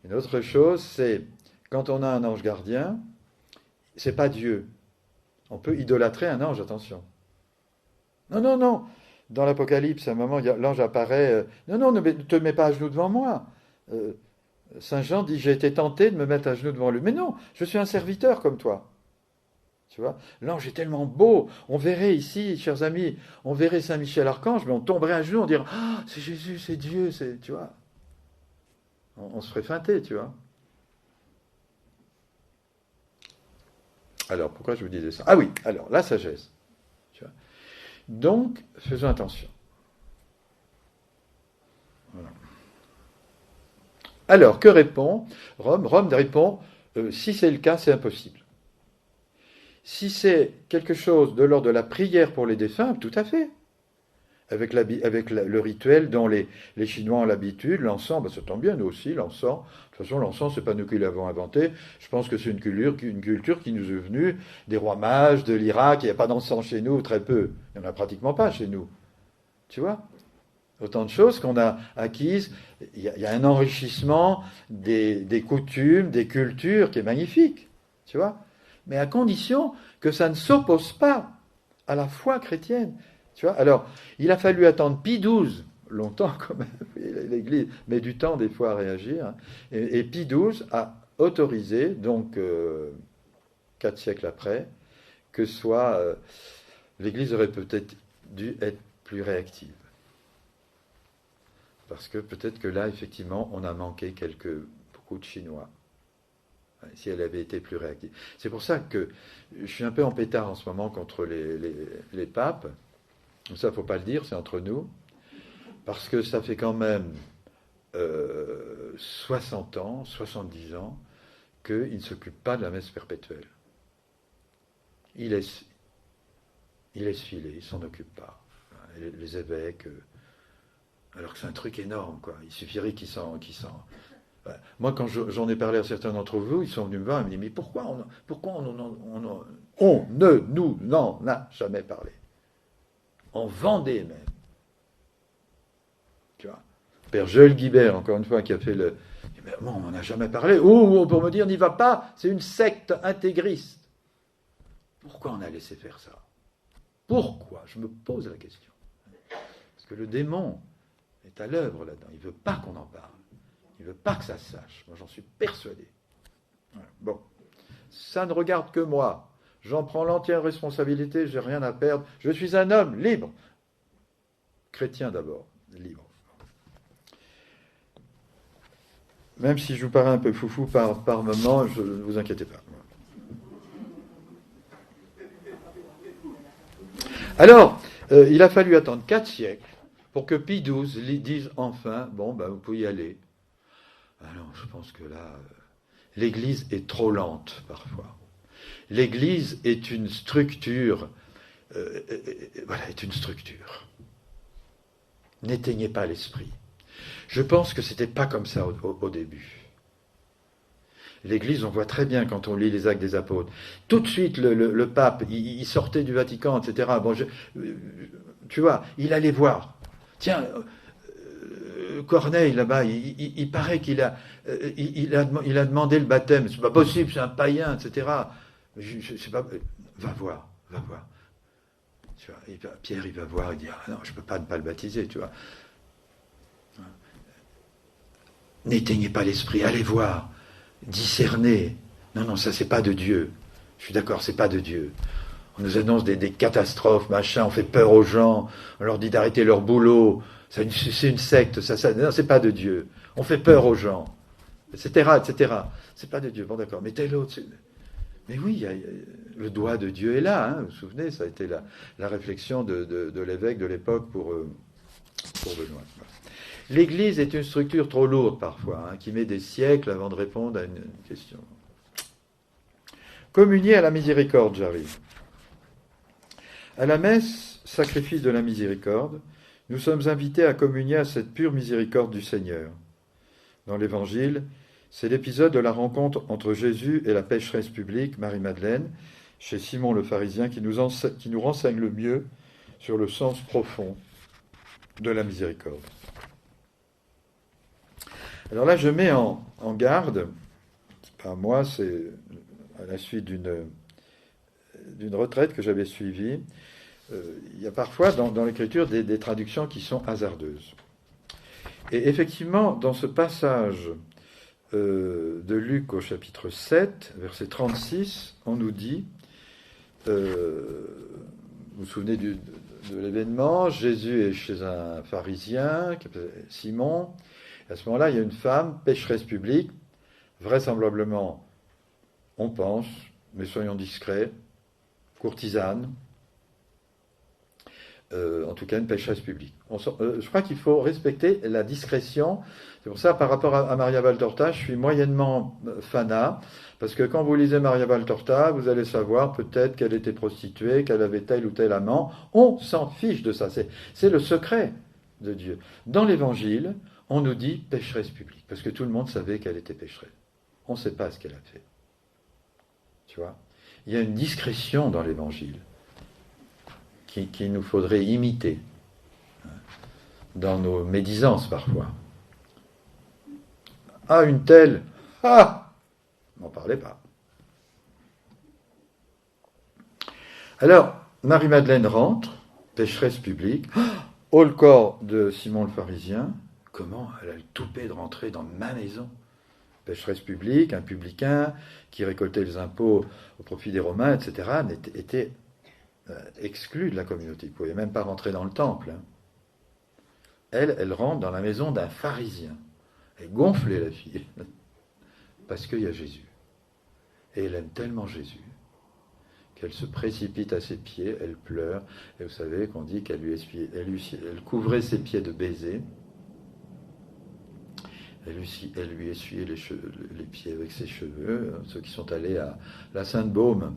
Une autre chose, c'est, quand on a un ange gardien, c'est pas Dieu. On peut idolâtrer un ange, attention. Non. Dans l'Apocalypse, à un moment, l'ange apparaît. Non, ne te mets pas à genoux devant moi. Saint Jean dit, j'ai été tenté de me mettre à genoux devant lui. Mais non, je suis un serviteur comme toi. Tu vois, l'ange est tellement beau. On verrait ici, chers amis, on verrait Saint Michel Archange, mais on tomberait à genoux, on dirait, ah, c'est Jésus, c'est Dieu, tu vois. On se ferait feinter, tu vois. Alors, pourquoi je vous disais ça ? Ah oui, alors, la sagesse. Tu vois. Donc, faisons attention. Voilà. Alors, que répond Rome ? Rome répond, si c'est le cas, c'est impossible. Si c'est quelque chose de l'ordre de la prière pour les défunts, tout à fait. avec le rituel dont les Chinois ont l'habitude. L'encens, ça tombe bien, nous aussi, l'encens. De toute façon, l'encens, c'est pas nous qui l'avons inventé. Je pense que c'est une culture qui nous est venue des rois mages, de l'Irak. Il n'y a pas d'encens chez nous, très peu. Il n'y en a pratiquement pas chez nous. Tu vois? Autant de choses qu'on a acquises. Il y a un enrichissement des coutumes, des cultures qui est magnifique. Tu vois? Mais à condition que ça ne s'oppose pas à la foi chrétienne. Tu vois? Alors, il a fallu attendre Pie XII, longtemps quand même, l'Église met du temps des fois à réagir, hein. Et Pie XII a autorisé, donc 4 siècles après, que l'Église aurait peut-être dû être plus réactive. Parce que peut-être que là, effectivement, on a manqué beaucoup de Chinois. Si elle avait été plus réactive. C'est pour ça que je suis un peu en pétard en ce moment contre les papes. Ça, il ne faut pas le dire, c'est entre nous. Parce que ça fait quand même 60 ans, 70 ans, qu'il ne s'occupe pas de la messe perpétuelle. Il laisse filer, il ne s'en occupe pas. Les évêques, alors que c'est un truc énorme, quoi. Il suffirait qu'ils s'en... Moi, quand j'en ai parlé à certains d'entre vous, ils sont venus me voir et me disent, mais pourquoi on ne nous n'en a jamais parlé? En Vendée même. Tu vois, Père Joël Guibert, encore une fois, qui a fait le... Mais bon, on n'en a jamais parlé. Ou pour me dire, n'y va pas, c'est une secte intégriste. Pourquoi on a laissé faire ça? Pourquoi? Je me pose la question. Parce que le démon est à l'œuvre là-dedans. Il ne veut pas qu'on en parle. Il ne veut pas que ça se sache. Moi, j'en suis persuadé. Voilà. Bon. Ça ne regarde que moi. J'en prends l'entière responsabilité, je n'ai rien à perdre. Je suis un homme libre. Chrétien d'abord, libre. Même si je vous parais un peu foufou par moment, ne vous inquiétez pas. Alors, il a fallu attendre 4 siècles pour que Pie XII dise enfin, bon, vous pouvez y aller. Alors, je pense que là, l'Église est trop lente parfois. L'Église est une structure, est une structure. N'éteignez pas l'esprit. Je pense que c'était pas comme ça au début. L'Église, on voit très bien quand on lit les Actes des Apôtres. Tout de suite, le pape, il sortait du Vatican, etc. Bon, tu vois, il allait voir. Tiens, Corneille, là-bas, il paraît qu'il a demandé le baptême. C'est pas possible, c'est un païen, etc. Je sais pas, va voir. Tu vois, Pierre, il va voir, il dit, non, je peux pas ne pas le baptiser, tu vois. N'éteignez pas l'esprit, allez voir, discernez. Non, ça c'est pas de Dieu. Je suis d'accord, c'est pas de Dieu. On nous annonce des catastrophes, machin, on fait peur aux gens, on leur dit d'arrêter leur boulot, c'est une secte, non, c'est pas de Dieu. On fait peur aux gens, etc., etc. C'est pas de Dieu, bon d'accord, mais tel autre... Mais oui, le doigt de Dieu est là, hein, vous vous souvenez, ça a été la réflexion de l'évêque de l'époque pour Benoît. L'Église est une structure trop lourde parfois, hein, qui met des siècles avant de répondre à une question. Communier à la miséricorde, j'arrive. À la messe, sacrifice de la miséricorde, nous sommes invités à communier à cette pure miséricorde du Seigneur. Dans l'Évangile, c'est l'épisode de la rencontre entre Jésus et la pécheresse publique, Marie-Madeleine, chez Simon le pharisien, qui nous renseigne le mieux sur le sens profond de la miséricorde. Alors là, je mets en garde, pas moi, c'est à la suite d'une retraite que j'avais suivie, il y a parfois dans l'Écriture des traductions qui sont hasardeuses. Et effectivement, dans ce passage de Luc au chapitre 7, verset 36, on nous dit, vous vous souvenez de l'événement, Jésus est chez un pharisien, Simon. À ce moment-là, il y a une femme, pécheresse publique, vraisemblablement, on pense, mais soyons discrets, courtisane, en tout cas une pécheresse publique. Je crois qu'il faut respecter la discrétion. C'est pour ça, par rapport à Maria Valtorta, je suis moyennement fanat, Parce que quand vous lisez Maria Valtorta, vous allez savoir peut-être qu'elle était prostituée, qu'elle avait tel ou tel amant. On s'en fiche de ça. C'est le secret de Dieu. Dans l'Évangile, on nous dit pécheresse publique, parce que tout le monde savait qu'elle était pécheresse. On ne sait pas ce qu'elle a fait. Tu vois ? Il y a une discrétion dans l'Évangile qu'il nous faudrait imiter, dans nos médisances parfois. Ah, une telle, n'en parlez pas. Alors, Marie-Madeleine rentre, pécheresse publique, au corps de Simon le pharisien. Comment elle a le toupet de rentrer dans ma maison? Pécheresse publique, un publicain qui récoltait les impôts au profit des Romains, etc., était exclu de la communauté. Il ne pouvait même pas rentrer dans le temple. Elle rentre dans la maison d'un pharisien. Elle gonflait la fille, parce qu'il y a Jésus. Et elle aime tellement Jésus qu'elle se précipite à ses pieds, elle pleure, et vous savez qu'on dit qu'elle elle couvrait ses pieds de baisers, elle lui essuyait les pieds avec ses cheveux, ceux qui sont allés à la Sainte-Baume.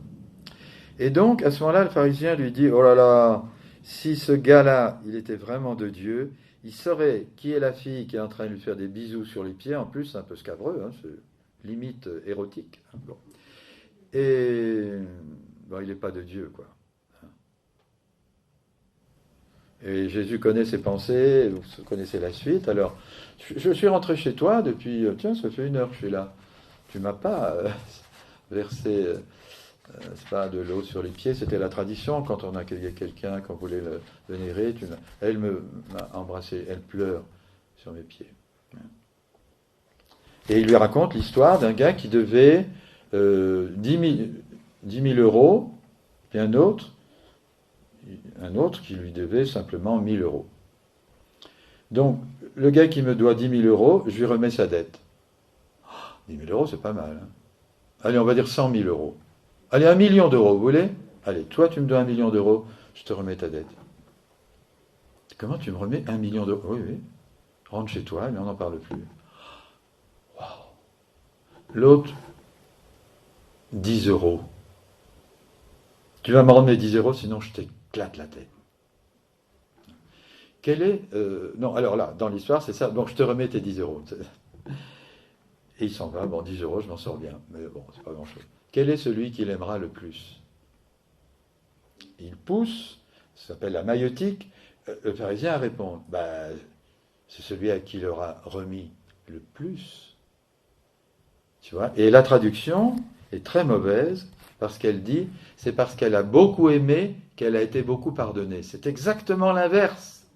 Et donc, à ce moment-là, le pharisien lui dit, oh là là, si ce gars-là, il était vraiment de Dieu, il saurait qui est la fille qui est en train de lui faire des bisous sur les pieds, en plus, c'est un peu scabreux, c'est limite érotique. Bon. Et bon, il n'est pas de Dieu, quoi. Et Jésus connaît ses pensées, vous connaissez la suite. Alors, je suis rentré chez toi depuis, tiens, ça fait 1 heure que je suis là. Tu m'as pas versé, c'est pas de l'eau sur les pieds, c'était la tradition quand on accueillait quelqu'un, quand on voulait le vénérer. Elle m'a embrassé, elle pleure sur mes pieds. Et il lui raconte l'histoire d'un gars qui devait 10 000 euros, puis un autre qui lui devait simplement 1 000 euros. Donc, le gars qui me doit 10 000 euros, je lui remets sa dette. 10 000 euros, c'est pas mal. Hein. Allez, on va dire 100 000 euros. Allez, 1 million d'euros, vous voulez? Allez, toi, tu me dois 1 million d'euros, je te remets ta dette. Comment tu me remets 1 million d'euros? Oui, oui. Rentre chez toi, mais on n'en parle plus. Wow. L'autre, 10 euros. Tu vas me rendre mes 10 euros, sinon je t'éclate la tête. Quel est... non, alors là, dans l'histoire, c'est ça. Bon, je te remets tes 10 euros. Et il s'en va. Bon, 10 euros, je m'en sors bien. Mais bon, c'est pas grand-chose. Quel est celui qui l'aimera le plus? Il pousse, ça s'appelle la maïotique. Le pharisien répond, c'est celui à qui il aura remis le plus. Tu vois? Et la traduction est très mauvaise parce qu'elle dit, c'est parce qu'elle a beaucoup aimé qu'elle a été beaucoup pardonnée. C'est exactement l'inverse.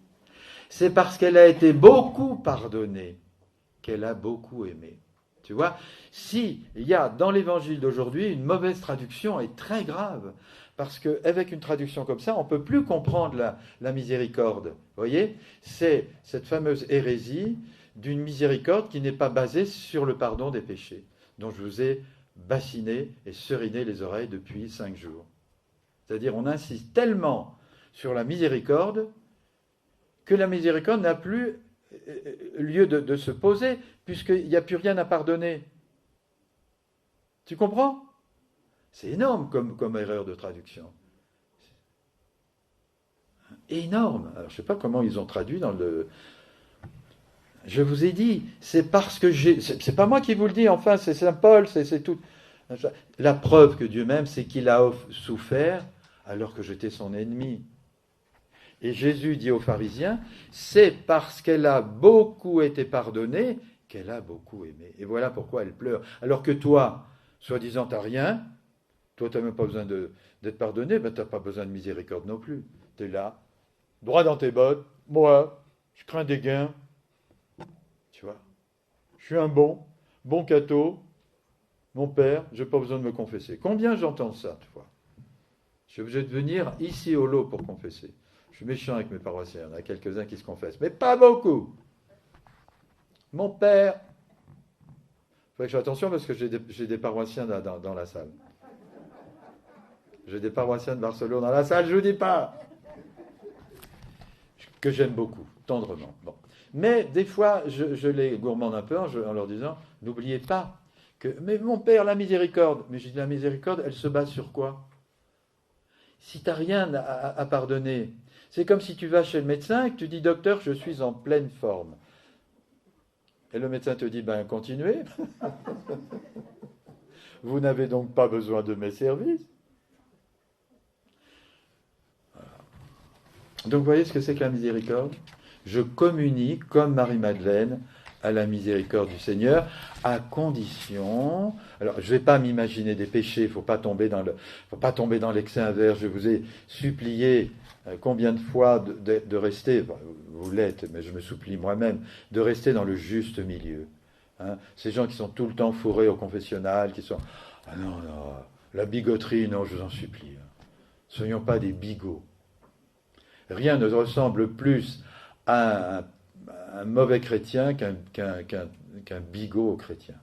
C'est parce qu'elle a été beaucoup pardonnée qu'elle a beaucoup aimé. Tu vois, s'il y a dans l'évangile d'aujourd'hui une mauvaise traduction est très grave, parce qu'avec une traduction comme ça, on ne peut plus comprendre la miséricorde. Vous voyez, c'est cette fameuse hérésie d'une miséricorde qui n'est pas basée sur le pardon des péchés, dont je vous ai bassiné et seriné les oreilles depuis 5 jours. C'est-à-dire, on insiste tellement sur la miséricorde que la miséricorde n'a plus lieu de se poser, puisqu'il n'y a plus rien à pardonner. Tu comprends? C'est énorme comme erreur de traduction. Énorme. Alors, je ne sais pas comment ils ont traduit dans le... Je vous ai dit, c'est parce que c'est pas moi qui vous le dis, enfin, c'est Saint Paul, c'est tout. La preuve que Dieu m'aime, c'est qu'il a souffert alors que j'étais son ennemi. Et Jésus dit aux pharisiens, c'est parce qu'elle a beaucoup été pardonnée qu'elle a beaucoup aimé. Et voilà pourquoi elle pleure. Alors que toi, soi-disant, tu n'as rien, toi, tu n'as même pas besoin d'être pardonné, tu n'as pas besoin de miséricorde non plus. Tu es là, droit dans tes bottes, moi, je crains des gains. Tu vois, je suis un bon catho, mon père, je n'ai pas besoin de me confesser. Combien j'entends ça, tu vois? Je suis obligé de venir ici au lot pour confesser. Je suis méchant avec mes paroissiens, il y en a quelques-uns qui se confessent, mais pas beaucoup. Mon père, il faut que je fasse attention parce que j'ai des paroissiens dans la salle. J'ai des paroissiens de Barcelone dans la salle, je ne vous dis pas. Que j'aime beaucoup, tendrement. Bon. Mais des fois, je les gourmande un peu en leur disant, n'oubliez pas Mais mon père, la miséricorde. Mais j'ai dit, la miséricorde, elle se base sur quoi? Si tu n'as rien à pardonner, c'est comme si tu vas chez le médecin et que tu dis, docteur, je suis en pleine forme. Et le médecin te dit, ben continuez. Vous n'avez donc pas besoin de mes services. Donc vous voyez ce que c'est que la miséricorde? Je communie, comme Marie-Madeleine, à la miséricorde du Seigneur, à condition... Alors, je ne vais pas m'imaginer des péchés, il ne faut pas tomber dans l'excès inverse. Je vous ai supplié combien de fois de rester, vous l'êtes, mais je me supplie moi-même, de rester dans le juste milieu. Hein, ces gens qui sont tout le temps fourrés au confessionnal, qui sont... Ah non, non, la bigoterie, non, je vous en supplie. Ne soyons pas des bigots. Rien ne ressemble plus à un mauvais chrétien qu'un bigot chrétien.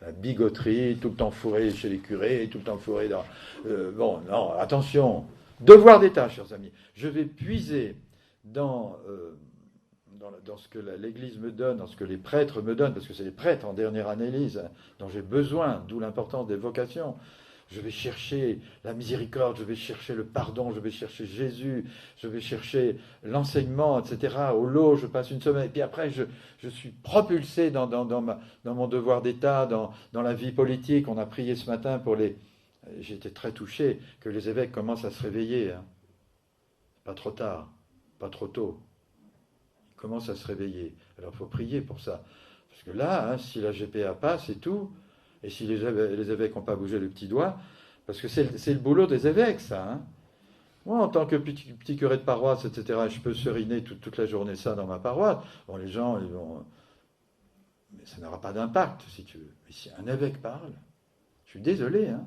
La bigoterie, tout le temps fourré chez les curés, tout le temps fourré dans... bon, non, attention, devoir d'État, chers amis. Je vais puiser dans ce que l'Église me donne, dans ce que les prêtres me donnent, parce que c'est les prêtres en dernière analyse dont j'ai besoin, d'où l'importance des vocations. Je vais chercher la miséricorde, je vais chercher le pardon, je vais chercher Jésus, je vais chercher l'enseignement, etc. Au lot, je passe une semaine, et puis après, je suis propulsé dans mon devoir d'État, dans la vie politique. On a prié ce matin pour les... J'ai été très touché que les évêques commencent à se réveiller. Hein. Pas trop tard, pas trop tôt. Ils commencent à se réveiller. Alors, il faut prier pour ça. Parce que là, hein, si la GPA passe et tout... Et si les évêques n'ont pas bougé le petit doigt, parce que c'est le boulot des évêques, ça. Hein. Moi, en tant que petit curé de paroisse, etc., je peux seriner toute la journée ça dans ma paroisse. Bon, les gens, ils vont... Mais ça n'aura pas d'impact, si tu veux. Mais si un évêque parle, je suis désolé. Hein.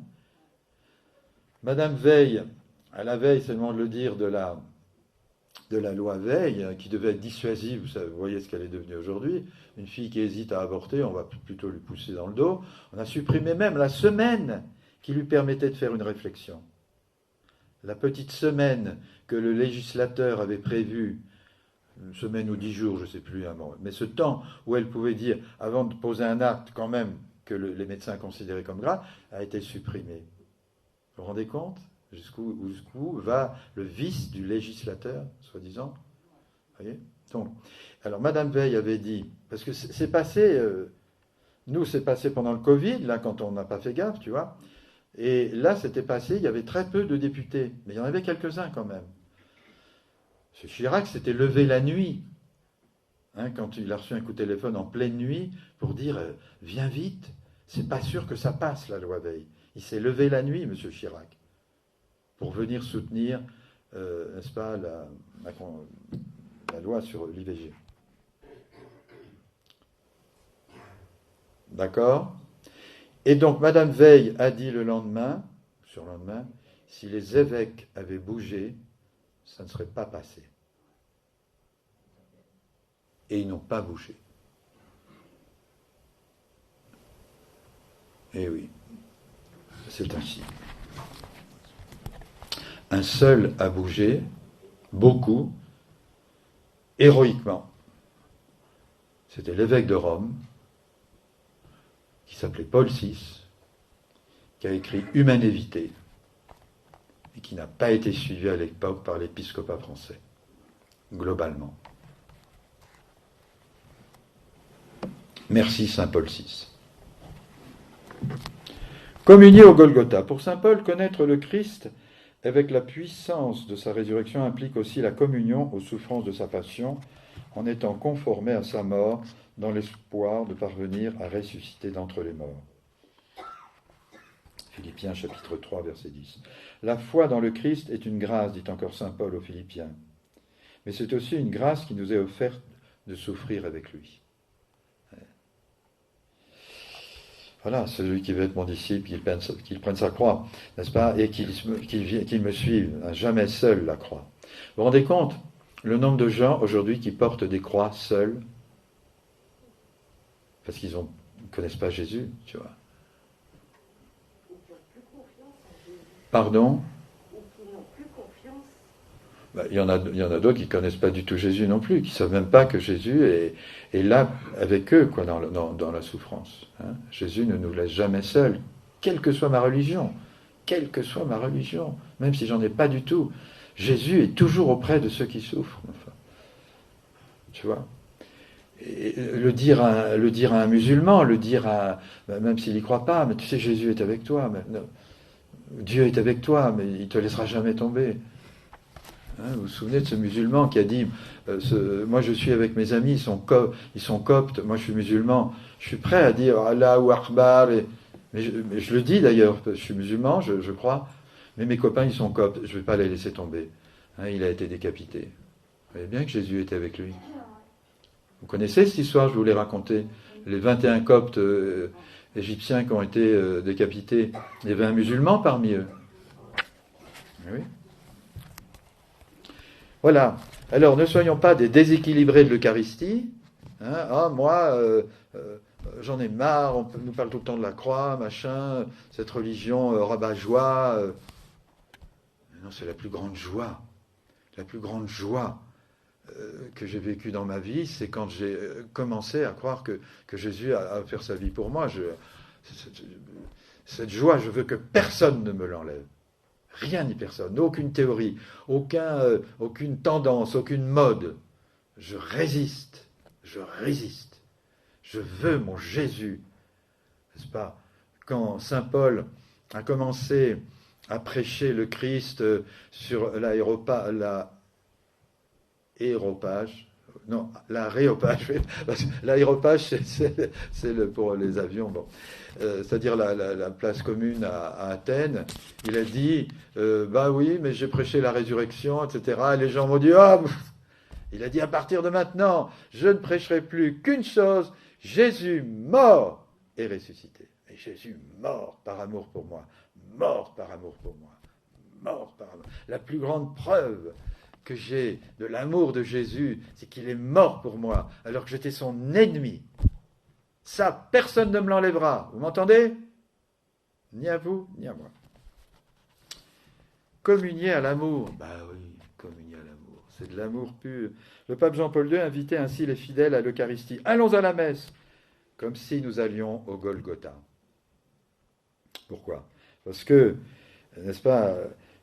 Madame Veil, à la veille, seulement de le dire, de la loi Veil, qui devait être dissuasive, vous voyez ce qu'elle est devenue aujourd'hui, une fille qui hésite à avorter, on va plutôt lui pousser dans le dos. On a supprimé même la semaine qui lui permettait de faire une réflexion. La petite semaine que le législateur avait prévue, une semaine ou 10 jours, je ne sais plus, mais ce temps où elle pouvait dire, avant de poser un acte quand même que les médecins considéraient comme grave, a été supprimé. Vous vous rendez compte ? Jusqu'où va le vice du législateur, soi-disant. Vous voyez ? Donc, alors, Madame Veil avait dit, parce que c'est passé, nous, c'est passé pendant le Covid, là, quand on n'a pas fait gaffe, tu vois, et là, c'était passé, il y avait très peu de députés, mais il y en avait quelques-uns quand même. M. Chirac s'était levé la nuit, hein, quand il a reçu un coup de téléphone en pleine nuit, pour dire, viens vite, c'est pas sûr que ça passe, la loi Veil. Il s'est levé la nuit, M. Chirac, pour venir soutenir, n'est-ce pas, la loi sur l'IVG. D'accord ? Et donc, Madame Veil a dit le lendemain, si les évêques avaient bougé, ça ne serait pas passé. Et ils n'ont pas bougé. Eh oui, c'est ainsi. Un seul a bougé, beaucoup, héroïquement. C'était l'évêque de Rome, qui s'appelait Paul VI, qui a écrit Humanité, et qui n'a pas été suivi à l'époque par l'épiscopat français, globalement. Merci Saint Paul VI. Communier au Golgotha. Pour Saint Paul, connaître le Christ avec la puissance de sa résurrection implique aussi la communion aux souffrances de sa passion, en étant conformé à sa mort dans l'espoir de parvenir à ressusciter d'entre les morts. Philippiens chapitre 3, verset 10. La foi dans le Christ est une grâce, dit encore saint Paul aux Philippiens. Mais c'est aussi une grâce qui nous est offerte de souffrir avec lui. Voilà, celui qui veut être mon disciple, qu'il prenne sa croix, n'est-ce pas, et qu'il me suive, jamais seul la croix. Vous vous rendez compte le nombre de gens aujourd'hui qui portent des croix seuls, parce qu'ils ne connaissent pas Jésus, tu vois. Pardon ? Il y en a d'autres qui ne connaissent pas du tout Jésus non plus, qui ne savent même pas que Jésus est là avec eux quoi, dans la souffrance. Hein. Jésus ne nous laisse jamais seuls, quelle que soit ma religion, même si j'en ai pas du tout. Jésus est toujours auprès de ceux qui souffrent. Enfin, tu vois. Et le dire à un musulman, même s'il n'y croit pas, mais tu sais, Jésus est avec toi, Dieu est avec toi, mais il ne te laissera jamais tomber. Hein, vous vous souvenez de ce musulman qui a dit moi je suis avec mes amis, ils sont coptes, moi je suis musulman, je suis prêt à dire Allahu Akbar, mais je le dis d'ailleurs, je suis musulman, je crois, mais mes copains ils sont coptes, je ne vais pas les laisser tomber. Hein, il a été décapité. Vous voyez bien que Jésus était avec lui. Vous connaissez cette histoire, je vous l'ai racontée. Les 21 coptes égyptiens qui ont été décapités, il y avait un musulman parmi eux. Oui. Voilà. Alors, ne soyons pas des déséquilibrés de l'Eucharistie. Hein, moi, j'en ai marre, on nous parle tout le temps de la croix, machin, cette religion rabat-joie. Non, c'est la plus grande joie. La plus grande joie que j'ai vécue dans ma vie, c'est quand j'ai commencé à croire que Jésus a offert sa vie pour moi. Cette joie, je veux que personne ne me l'enlève. Rien ni personne, aucune théorie, aucune tendance, aucune mode. Je résiste. Je veux mon Jésus. N'est-ce pas? Quand saint Paul a commencé à prêcher le Christ sur l'aéropage, c'est pour les avions, bon. C'est-à-dire la place commune à Athènes, il a dit, bah oui, mais j'ai prêché la résurrection, etc. Et les gens m'ont dit, il a dit, à partir de maintenant, je ne prêcherai plus qu'une chose, Jésus mort et ressuscité. Et Jésus mort par amour pour moi, La plus grande preuve que j'ai de l'amour de Jésus, c'est qu'il est mort pour moi, alors que j'étais son ennemi. Ça, personne ne me l'enlèvera. Vous m'entendez? Ni à vous, ni à moi. Communier à l'amour. Bah oui, communier à l'amour. C'est de l'amour pur. Le pape Jean-Paul II invitait ainsi les fidèles à l'Eucharistie. Allons à la messe, comme si nous allions au Golgotha. Pourquoi? Parce que, n'est-ce pas,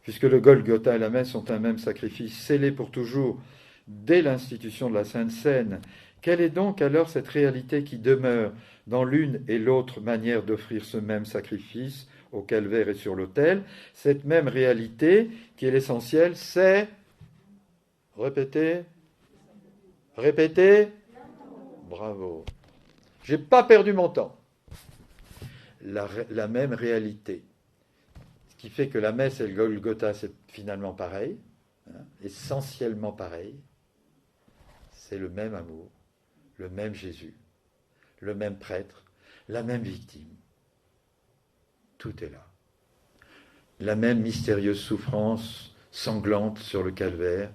puisque le Golgotha et la messe sont un même sacrifice, scellé pour toujours dès l'institution de la Sainte Seine, quelle est donc alors cette réalité qui demeure dans l'une et l'autre manière d'offrir ce même sacrifice au calvaire et sur l'autel? Cette même réalité qui est l'essentiel, c'est... Répétez. Bravo. J'ai pas perdu mon temps. La même réalité. Ce qui fait que la messe et le Golgotha, c'est finalement pareil, essentiellement pareil. C'est le même amour, le même Jésus, le même prêtre, la même victime. Tout est là. La même mystérieuse souffrance sanglante sur le calvaire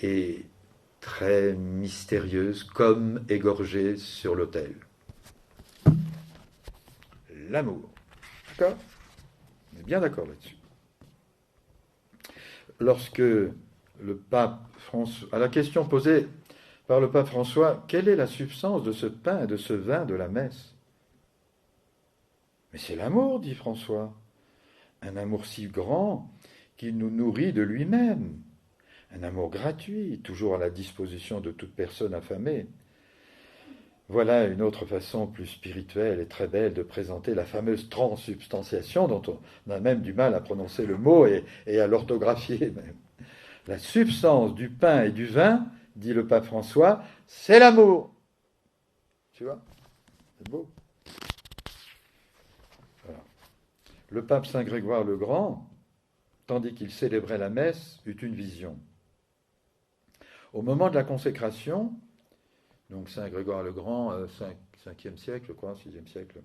et très mystérieuse comme égorgée sur l'autel. L'amour. D'accord? On est bien d'accord là-dessus. Lorsque le pape François, à la question posée par le pape François, quelle est la substance de ce pain et de ce vin de la messe? Mais c'est l'amour, dit François, un amour si grand qu'il nous nourrit de lui-même, un amour gratuit, toujours à la disposition de toute personne affamée. Voilà une autre façon plus spirituelle et très belle de présenter la fameuse transsubstantiation dont on a même du mal à prononcer le mot et à l'orthographier même. La substance du pain et du vin, dit le pape François, c'est l'amour. Tu vois? C'est beau. Voilà. Le pape Saint Grégoire le Grand, tandis qu'il célébrait la messe, eut une vision. Au moment de la consécration, donc Saint Grégoire le Grand, 5e siècle, je crois, 6e siècle,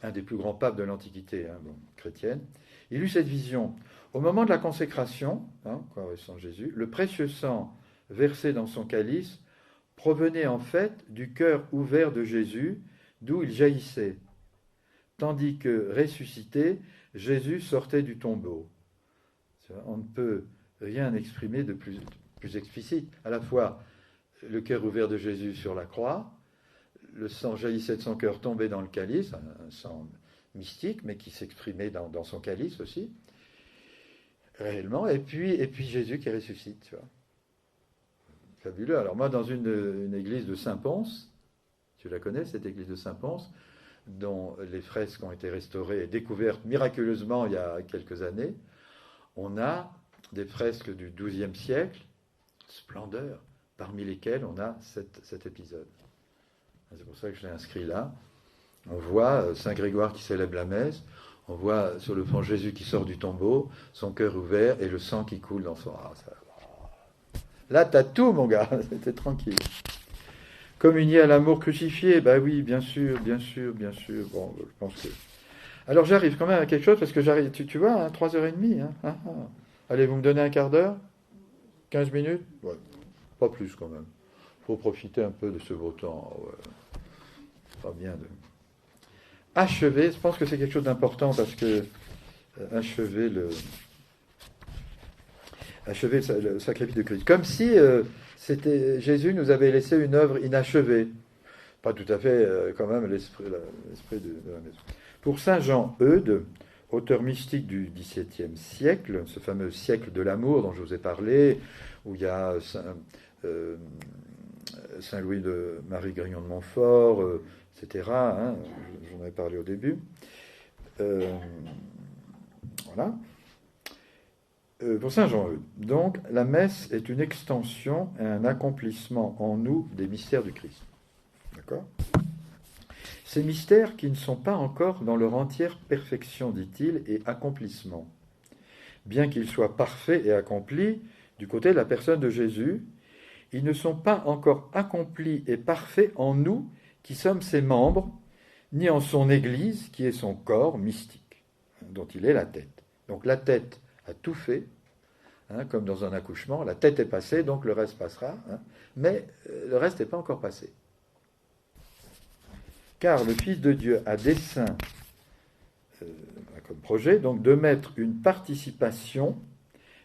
un des plus grands papes de l'Antiquité chrétienne, il eut cette vision. Au moment de la consécration, corps et sang de Jésus, le précieux sang versé dans son calice provenait en fait du cœur ouvert de Jésus, d'où il jaillissait, tandis que, ressuscité, Jésus sortait du tombeau. On ne peut rien exprimer de plus plus explicite. À la fois le cœur ouvert de Jésus sur la croix, le sang jaillissait de son cœur tombé dans le calice, un sang mystique, mais qui s'exprimait dans son calice aussi, réellement, et puis Jésus qui ressuscite, tu vois. Fabuleux. Alors moi, dans une église de Saint-Pons, tu la connais, cette église de Saint-Pons, dont les fresques ont été restaurées et découvertes miraculeusement il y a quelques années, on a des fresques du XIIe siècle, splendeur, parmi lesquelles on a cet épisode. C'est pour ça que je l'ai inscrit là. On voit Saint Grégoire qui célèbre la messe, on voit sur le fond Jésus qui sort du tombeau, son cœur ouvert et le sang qui coule dans son... Là, t'as tout, mon gars, c'était tranquille. Communier à l'amour crucifié, bah oui, bien sûr, bien sûr, bien sûr. Bon, je pense que... Alors j'arrive quand même à quelque chose, parce que j'arrive, tu vois, hein, 3h30. Allez, vous me donnez un quart d'heure 15 minutes. Ouais, pas plus quand même. Faut profiter un peu de ce beau temps. Ouais. Pas bien de... Achever, je pense que c'est quelque chose d'important, parce que achever le sacrifice de Christ. Comme si Jésus nous avait laissé une œuvre inachevée. Pas tout à fait quand même l'esprit de la maison. Pour saint Jean Eudes, auteur mystique du XVIIe siècle, ce fameux siècle de l'amour dont je vous ai parlé, où il y a Saint Louis de Marie Grignon de Montfort, etc. Hein, j'en avais parlé au début. Voilà. Pour saint Jean Eudes, donc, la messe est une extension et un accomplissement en nous des mystères du Christ. D'accord ? Ces mystères qui ne sont pas encore dans leur entière perfection, dit-il, et accomplissement. Bien qu'ils soient parfaits et accomplis du côté de la personne de Jésus, ils ne sont pas encore accomplis et parfaits en nous qui sommes ses membres, ni en son Église qui est son corps mystique, dont il est la tête. Donc la tête a tout fait, hein, comme dans un accouchement, la tête est passée, donc le reste passera, hein, mais le reste n'est pas encore passé. Car le Fils de Dieu a dessein, comme projet, donc de mettre une participation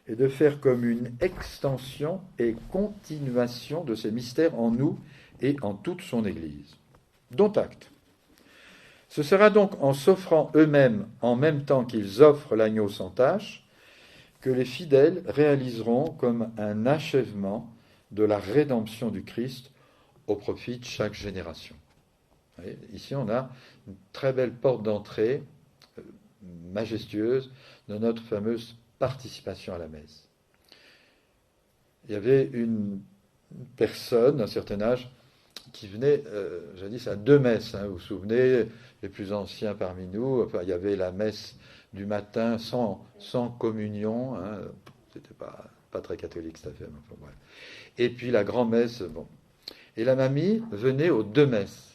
et de faire comme une extension et continuation de ces mystères en nous et en toute son Église. Dont acte. Ce sera donc en s'offrant eux-mêmes en même temps qu'ils offrent l'agneau sans tache que les fidèles réaliseront comme un achèvement de la rédemption du Christ au profit de chaque génération. Voyez, ici, on a une très belle porte d'entrée majestueuse de notre fameuse participation à la messe. Il y avait une personne d'un certain âge qui venait, jadis, à 2 messes. Hein, vous vous souvenez, les plus anciens parmi nous, enfin, il y avait la messe du matin sans communion. Hein, c'était pas très catholique cette affaire. Enfin, bref. Et puis la grand-messe, bon. Et la mamie venait aux 2 messes.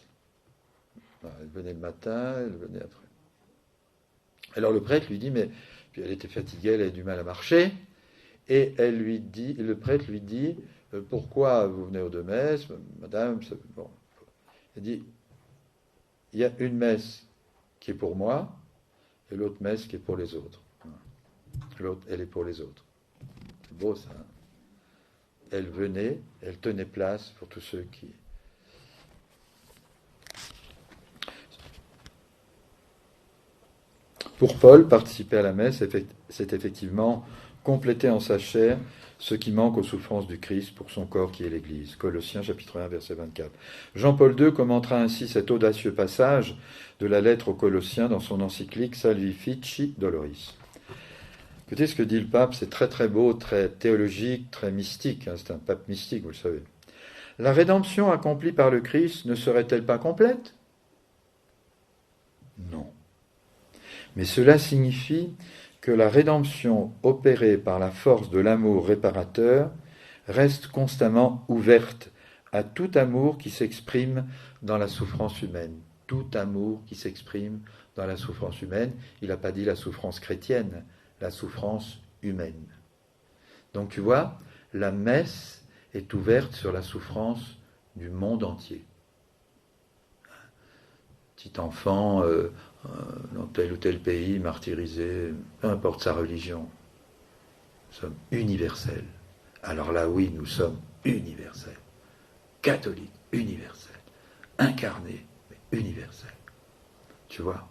Elle venait le matin, elle venait après. Alors le prêtre lui dit, mais puis elle était fatiguée, elle avait du mal à marcher, et le prêtre lui dit, pourquoi vous venez aux 2 messes, madame, bon. Elle dit, il y a une messe qui est pour moi, et l'autre messe qui est pour les autres. L'autre, elle est pour les autres. C'est beau ça. Hein, elle venait, elle tenait place pour tous ceux qui... Pour Paul, participer à la messe, c'est effectivement compléter en sa chair ce qui manque aux souffrances du Christ pour son corps qui est l'Église. Colossiens chapitre 1, verset 24. Jean-Paul II commentera ainsi cet audacieux passage de la lettre aux Colossiens dans son encyclique Salvifici Doloris. Écoutez ce que dit le pape, c'est très très beau, très théologique, très mystique. Hein, c'est un pape mystique, vous le savez. La rédemption accomplie par le Christ ne serait-elle pas complète ? Non. Mais cela signifie que la rédemption opérée par la force de l'amour réparateur reste constamment ouverte à tout amour qui s'exprime dans la souffrance humaine. Tout amour qui s'exprime dans la souffrance humaine. Il n'a pas dit la souffrance chrétienne, la souffrance humaine. Donc tu vois, la messe est ouverte sur la souffrance du monde entier. Petit enfant dans tel ou tel pays, martyrisé, peu importe sa religion. Nous sommes universels, alors là, oui, nous sommes universels. Catholiques, universels. Incarnés, mais universels. Tu vois?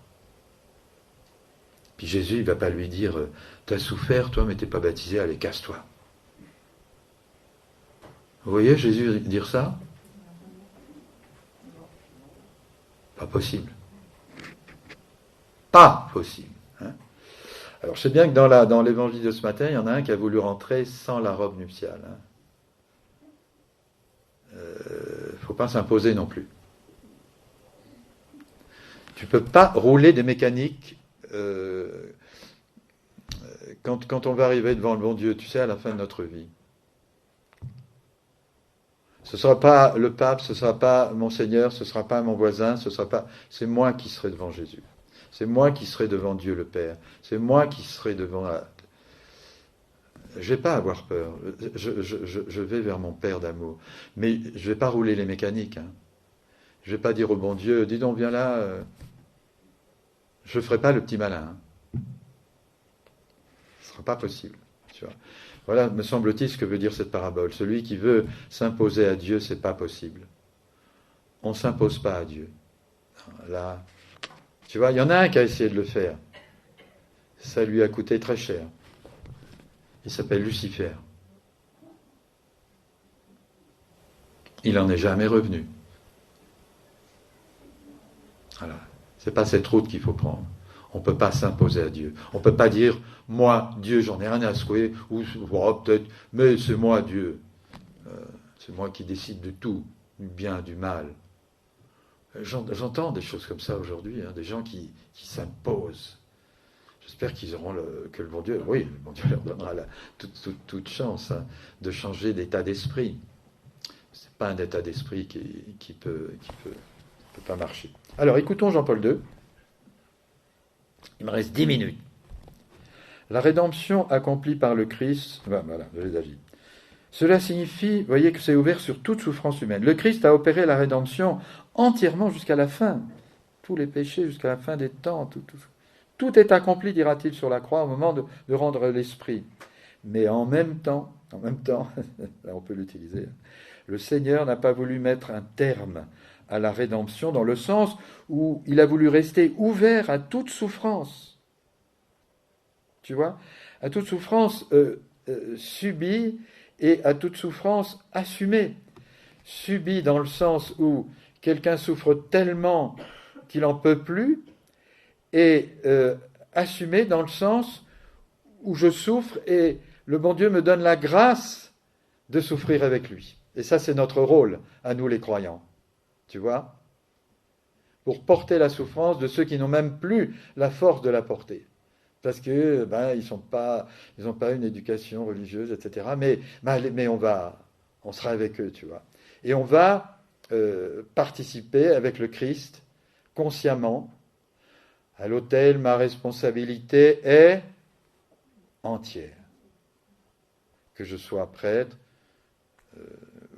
Puis Jésus, il ne va pas lui dire « T'as souffert, toi, mais t'es pas baptisé, allez, casse-toi. » Vous voyez Jésus dire ça? Pas possible. Pas possible. Hein. Alors, je sais bien que dans l'évangile de ce matin, il y en a un qui a voulu rentrer sans la robe nuptiale. Il ne faut pas s'imposer non plus. Tu ne peux pas rouler des mécaniques quand on va arriver devant le bon Dieu, tu sais, à la fin de notre vie. Ce ne sera pas le pape, ce ne sera pas mon Seigneur, ce ne sera pas mon voisin, c'est moi qui serai devant Jésus. C'est moi qui serai devant Dieu le Père. C'est moi qui serai devant... Je ne vais pas avoir peur. Je vais vers mon Père d'amour. Mais je ne vais pas rouler les mécaniques. Hein. Je ne vais pas dire au bon Dieu, dis donc, viens là. Je ne ferai pas le petit malin. Hein. Ce ne sera pas possible. Tu vois. Voilà, me semble-t-il, ce que veut dire cette parabole. Celui qui veut s'imposer à Dieu, c'est pas possible. On ne s'impose pas à Dieu. Là, tu vois, il y en a un qui a essayé de le faire. Ça lui a coûté très cher. Il s'appelle Lucifer. Il n'en est jamais revenu. Voilà. C'est pas cette route qu'il faut prendre. On ne peut pas s'imposer à Dieu. On ne peut pas dire, moi, Dieu, j'en ai rien à secouer, ou peut-être, mais c'est moi, Dieu. C'est moi qui décide de tout, du bien, du mal. J'entends des choses comme ça aujourd'hui, hein, des gens qui s'imposent. J'espère qu'ils auront que le bon Dieu, oui, le bon Dieu leur donnera toute chance hein, de changer d'état d'esprit. Ce n'est pas un état d'esprit qui peut pas marcher. Alors, écoutons Jean-Paul II. Il me reste 10 minutes. La rédemption accomplie par le Christ, voilà, je les agis. Cela signifie, vous voyez, que c'est ouvert sur toute souffrance humaine. Le Christ a opéré la rédemption entièrement jusqu'à la fin. Tous les péchés jusqu'à la fin des temps. Tout est accompli, dira-t-il, sur la croix au moment de rendre l'esprit. Mais en même temps, là on peut l'utiliser, le Seigneur n'a pas voulu mettre un terme à la rédemption dans le sens où il a voulu rester ouvert à toute souffrance. Tu vois ? À toute souffrance subie et à toute souffrance assumée. Subie dans le sens où quelqu'un souffre tellement qu'il n'en peut plus, et assumée dans le sens où je souffre et le bon Dieu me donne la grâce de souffrir avec lui. Et ça, c'est notre rôle, à nous les croyants. Tu vois ? Pour porter la souffrance de ceux qui n'ont même plus la force de la porter. Parce que ils n'ont pas une éducation religieuse, etc. Mais on sera avec eux, tu vois. Et on va participer avec le Christ consciemment. À l'autel, ma responsabilité est entière. Que je sois prêtre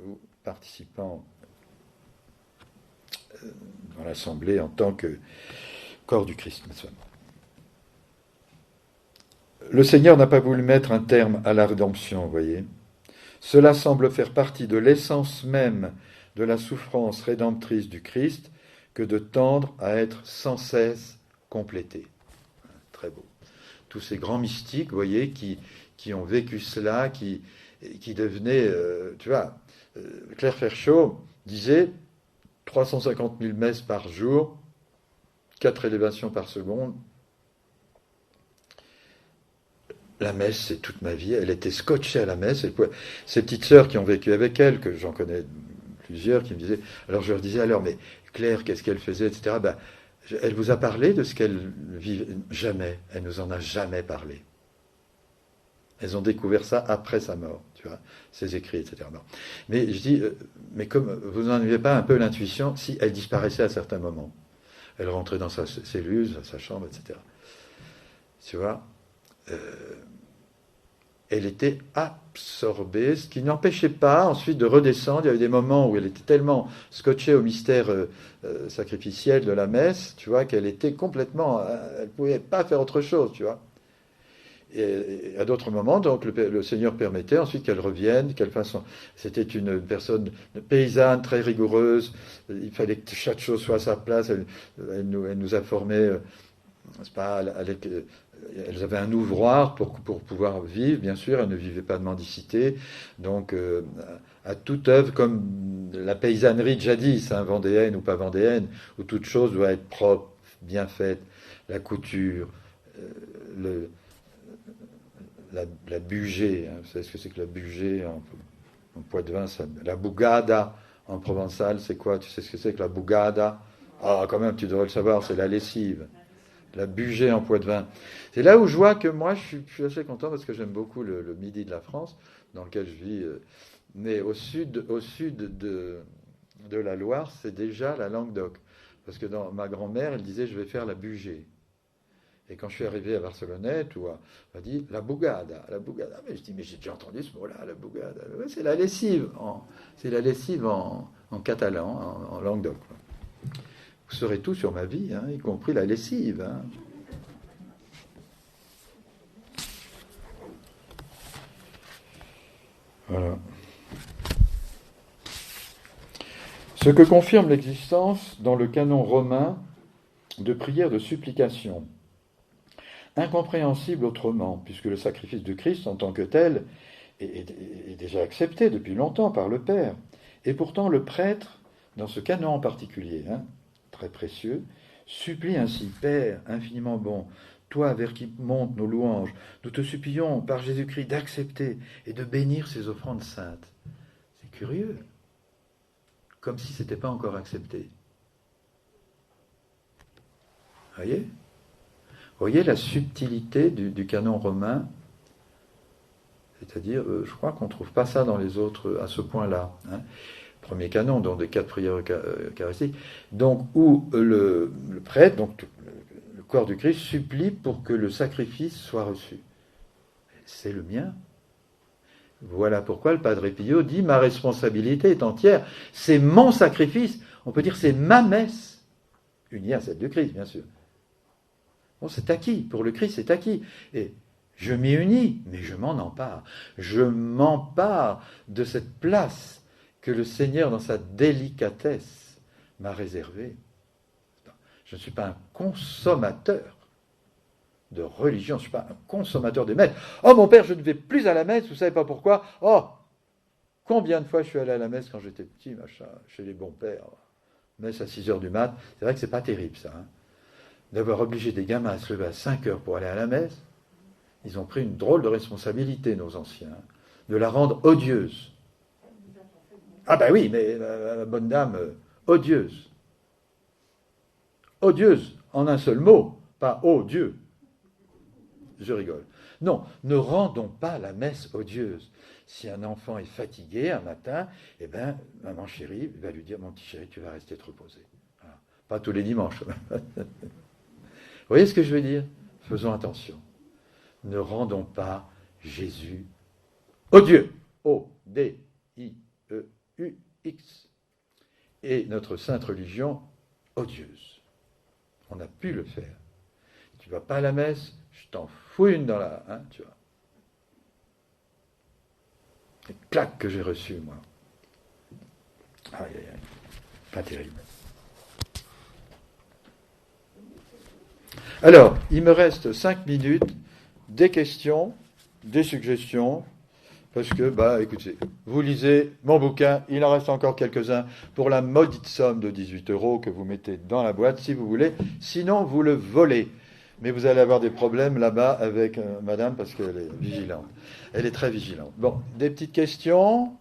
ou participant dans l'Assemblée en tant que corps du Christ. Le Seigneur n'a pas voulu mettre un terme à la rédemption, vous voyez. Cela semble faire partie de l'essence même de la souffrance rédemptrice du Christ que de tendre à être sans cesse complété. Très beau. Tous ces grands mystiques, vous voyez, qui ont vécu cela, qui devenaient, tu vois, Claire Ferchaud disait 350 000 messes par jour, 4 élévations par seconde. La messe, c'est toute ma vie. Elle était scotchée à la messe. Ces petites sœurs qui ont vécu avec elle, que j'en connais plusieurs, qui me disaient... Alors je leur disais, alors, mais Claire, qu'est-ce qu'elle faisait, etc. Elle vous a parlé de ce qu'elle vivait? Jamais. Elle nous en a jamais parlé. Elles ont découvert ça après sa mort, tu vois, ses écrits, etc. Bon. Mais je dis, mais comme vous n'en aviez pas un peu l'intuition, si elle disparaissait à certains moments, elle rentrait dans sa cellule, sa chambre, etc. Tu vois, elle était absorbée, ce qui n'empêchait pas ensuite de redescendre. Il y avait des moments où elle était tellement scotchée au mystère sacrificiel de la messe, tu vois, qu'elle était complètement... elle ne pouvait pas faire autre chose, tu vois. Et à d'autres moments, donc, le Seigneur permettait ensuite qu'elle revienne, qu'elle fasse son... C'était une personne paysanne, très rigoureuse. Il fallait que chaque chose soit à sa place. Elle nous a formés, c'est pas, elles avaient un ouvroir pour pouvoir vivre, bien sûr. Elles ne vivaient pas de mendicité. Donc, à toute œuvre, comme la paysannerie de jadis, hein, vendéenne ou pas vendéenne, où toute chose doit être propre, bien faite, la couture, le la bugée, hein. Vous savez ce que c'est que la bugée en poitevin, la bougada en provençal, c'est quoi? Tu sais ce que c'est que la bougada? Ah, quand même, tu devrais le savoir, c'est la lessive. La bugée en poitevin. C'est là où je vois que moi, je suis assez content parce que j'aime beaucoup le midi de la France, dans lequel je vis. Mais au sud de la Loire, c'est déjà la Languedoc. Parce que ma grand-mère, elle disait, je vais faire la bugée. Et quand je suis arrivé à Barcelonnette, on m'a dit la bougada, la bougada. Mais je dis, mais j'ai déjà entendu ce mot-là, la bougada. Ouais, c'est la lessive, en catalan, en Languedoc. Vous saurez tout sur ma vie, hein, y compris la lessive. Hein. Voilà. Ce que confirme l'existence dans le canon romain de prières de supplication. Incompréhensible autrement, puisque le sacrifice de Christ en tant que tel est déjà accepté depuis longtemps par le Père. Et pourtant le prêtre, dans ce canon en particulier, hein, très précieux, supplie ainsi, Père infiniment bon, toi vers qui montent nos louanges, nous te supplions par Jésus-Christ d'accepter et de bénir ces offrandes saintes. C'est curieux, comme si ce n'était pas encore accepté. Voyez la subtilité du canon romain, c'est-à-dire, je crois qu'on ne trouve pas ça dans les autres à ce point-là. Hein. Premier canon, donc des 4 prières eucharistiques, donc où le prêtre, donc le corps du Christ, supplie pour que le sacrifice soit reçu. C'est le mien. Voilà pourquoi le Padre Pio dit, ma responsabilité est entière, c'est mon sacrifice, on peut dire c'est ma messe, unie à celle du Christ, bien sûr. Bon, c'est acquis, pour le Christ c'est acquis. Et je m'y unis, mais je m'en empare. Je m'empare de cette place que le Seigneur, dans sa délicatesse, m'a réservée. Je ne suis pas un consommateur de religion, je ne suis pas un consommateur des messes. Oh mon père, je ne vais plus à la messe, vous ne savez pas pourquoi? Oh, combien de fois je suis allé à la messe quand j'étais petit, machin, chez les bons pères, messe à 6h du mat, c'est vrai que c'est pas terrible ça, hein. D'avoir obligé des gamins à se lever à 5h pour aller à la messe, ils ont pris une drôle de responsabilité, nos anciens, hein, de la rendre odieuse. Ah ben oui, mais la bonne dame, odieuse. Odieuse, en un seul mot, pas oh Dieu. Je rigole. Non, ne rendons pas la messe odieuse. Si un enfant est fatigué un matin, eh bien, maman chérie va lui dire, mon petit chéri, tu vas rester te reposer. Voilà. Pas tous les dimanches. Vous voyez ce que je veux dire? Faisons attention. Ne rendons pas Jésus odieux. O-D-I-E-U-X. Et notre sainte religion odieuse. On a pu le faire. Tu vas pas à la messe, je t'en fous une dans la... Hein, tu vois. Les claques que j'ai reçues, moi. Aïe, aïe, aïe. Pas terrible. Alors, il me reste 5 minutes, des questions, des suggestions, parce que, écoutez, vous lisez mon bouquin, il en reste encore quelques-uns pour la maudite somme de 18 € que vous mettez dans la boîte, si vous voulez, sinon vous le volez. Mais vous allez avoir des problèmes là-bas avec madame, parce qu'elle est vigilante. Elle est très vigilante. Bon, des petites questions.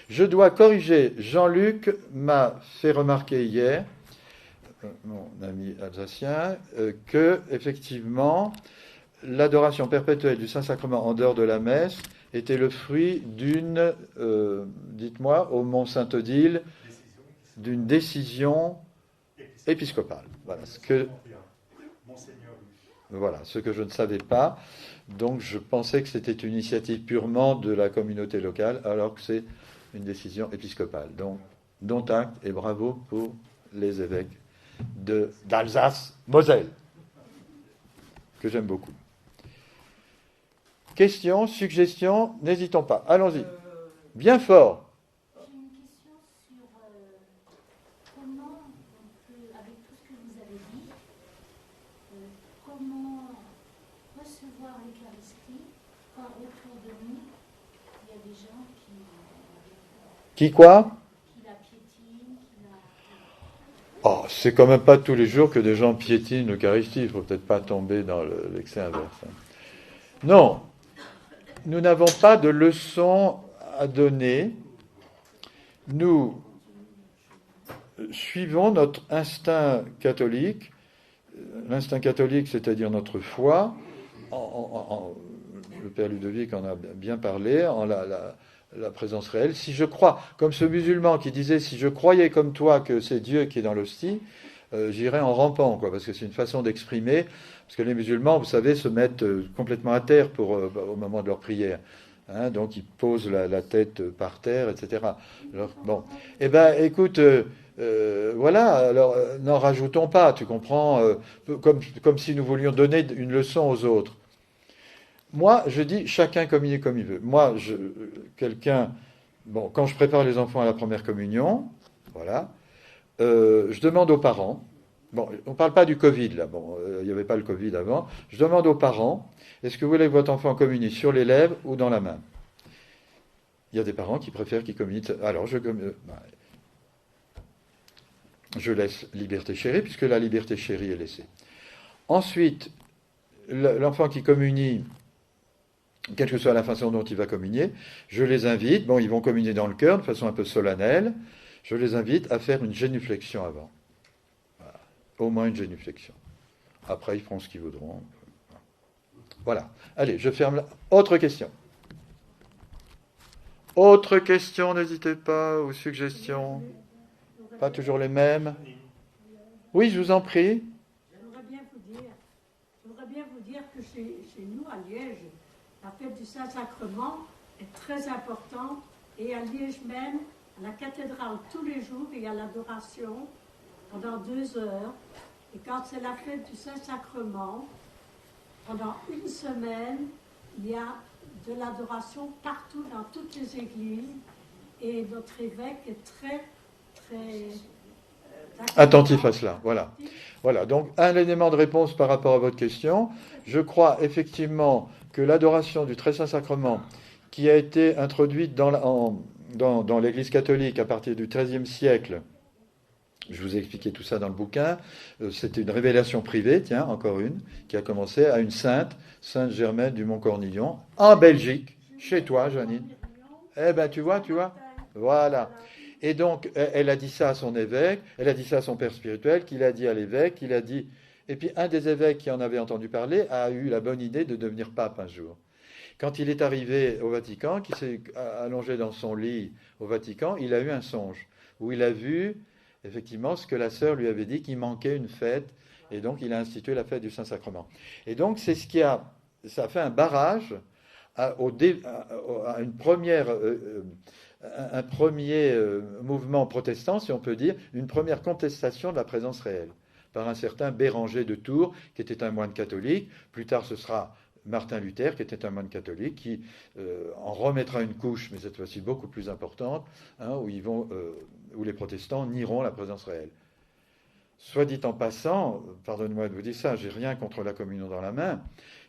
Je dois corriger, Jean-Luc m'a fait remarquer hier, mon ami alsacien, que, effectivement, l'adoration perpétuelle du Saint-Sacrement en dehors de la messe était le fruit d'une, dites-moi, au Mont-Saint-Odile, d'une décision épiscopale. Voilà, ce que je ne savais pas. Donc je pensais que c'était une initiative purement de la communauté locale, alors que c'est une décision épiscopale. Donc, dont acte et bravo pour les évêques d'Alsace-Moselle, que j'aime beaucoup. Questions, suggestions, n'hésitons pas. Allons-y. Bien fort. J'ai une question sur comment on peut, avec tout ce que vous avez dit, comment recevoir l'Eucharistie quand autour de nous, il y a des gens Qui quoi? qui la piétinent, qui la... Oh, c'est quand même pas tous les jours que des gens piétinent l'Eucharistie. Il faut peut-être pas tomber dans l'excès inverse. Non, nous n'avons pas de leçon à donner. Nous suivons notre instinct catholique. L'instinct catholique, c'est-à-dire notre foi. Le Père Ludovic en a bien parlé, en la présence réelle. Si je crois, comme ce musulman qui disait, si je croyais comme toi que c'est Dieu qui est dans l'hostie, j'irais en rampant, quoi, parce que c'est une façon d'exprimer. Parce que les musulmans, vous savez, se mettent complètement à terre au moment de leur prière. Hein, donc ils posent la tête par terre, etc. Alors, bon, eh ben, écoute, voilà. Alors, n'en rajoutons pas. Tu comprends, comme si nous voulions donner une leçon aux autres. Moi, je dis chacun communier comme il veut. Moi, quand je prépare les enfants à la première communion, voilà, je demande aux parents. Bon, on ne parle pas du Covid là. Bon, il n'y avait pas le Covid avant. Je demande aux parents, est-ce que vous voulez que votre enfant communie sur les lèvres ou dans la main? Il y a des parents qui préfèrent qu'il communie. Alors, je laisse liberté chérie, puisque la liberté chérie est laissée. Ensuite, l'enfant qui communie, quelle que soit la façon dont il va communier, je les invite, bon, ils vont communier dans le cœur de façon un peu solennelle, je les invite à faire une génuflexion avant. Voilà. Au moins une génuflexion. Après, ils feront ce qu'ils voudront. Voilà. Allez, je ferme là. Autre question. Autre question, n'hésitez pas, ou suggestions. Pas toujours les mêmes. Oui, je vous en prie. J'aimerais bien vous dire que chez nous, à Liège, la fête du Saint-Sacrement est très importante. Et à Liège même, à la cathédrale, tous les jours, il y a l'adoration pendant 2 heures. Et quand c'est la fête du Saint-Sacrement, pendant une semaine, il y a de l'adoration partout, dans toutes les églises. Et notre évêque est très, très... attentif à cela, voilà. Voilà, donc un élément de réponse par rapport à votre question. Je crois effectivement que l'adoration du Très Saint Sacrement, qui a été introduite dans l'Église catholique à partir du XIIIe siècle, je vous ai expliqué tout ça dans le bouquin, c'était une révélation privée, tiens, encore une, qui a commencé à une sainte Germaine du Mont-Cornillon, en Belgique, chez toi, Janine. Eh ben, tu vois, voilà. Et donc, elle a dit ça à son évêque, elle a dit ça à son père spirituel, qu'il a dit à l'évêque, qu'il a dit... Et puis, un des évêques qui en avait entendu parler a eu la bonne idée de devenir pape un jour. Quand il est arrivé au Vatican, qu'il s'est allongé dans son lit au Vatican, il a eu un songe, où il a vu, effectivement, ce que la sœur lui avait dit, qu'il manquait une fête, et donc il a institué la fête du Saint-Sacrement. Et donc, c'est ce qui a... Ça a fait un barrage à une première... un premier mouvement protestant, si on peut dire, une première contestation de la présence réelle, par un certain Béranger de Tours, qui était un moine catholique. Plus tard, ce sera Martin Luther, qui était un moine catholique, qui en remettra une couche, mais cette fois-ci beaucoup plus importante, hein, où les protestants nieront la présence réelle. Soit dit en passant, pardonnez-moi de vous dire ça, j'ai rien contre la communion dans la main.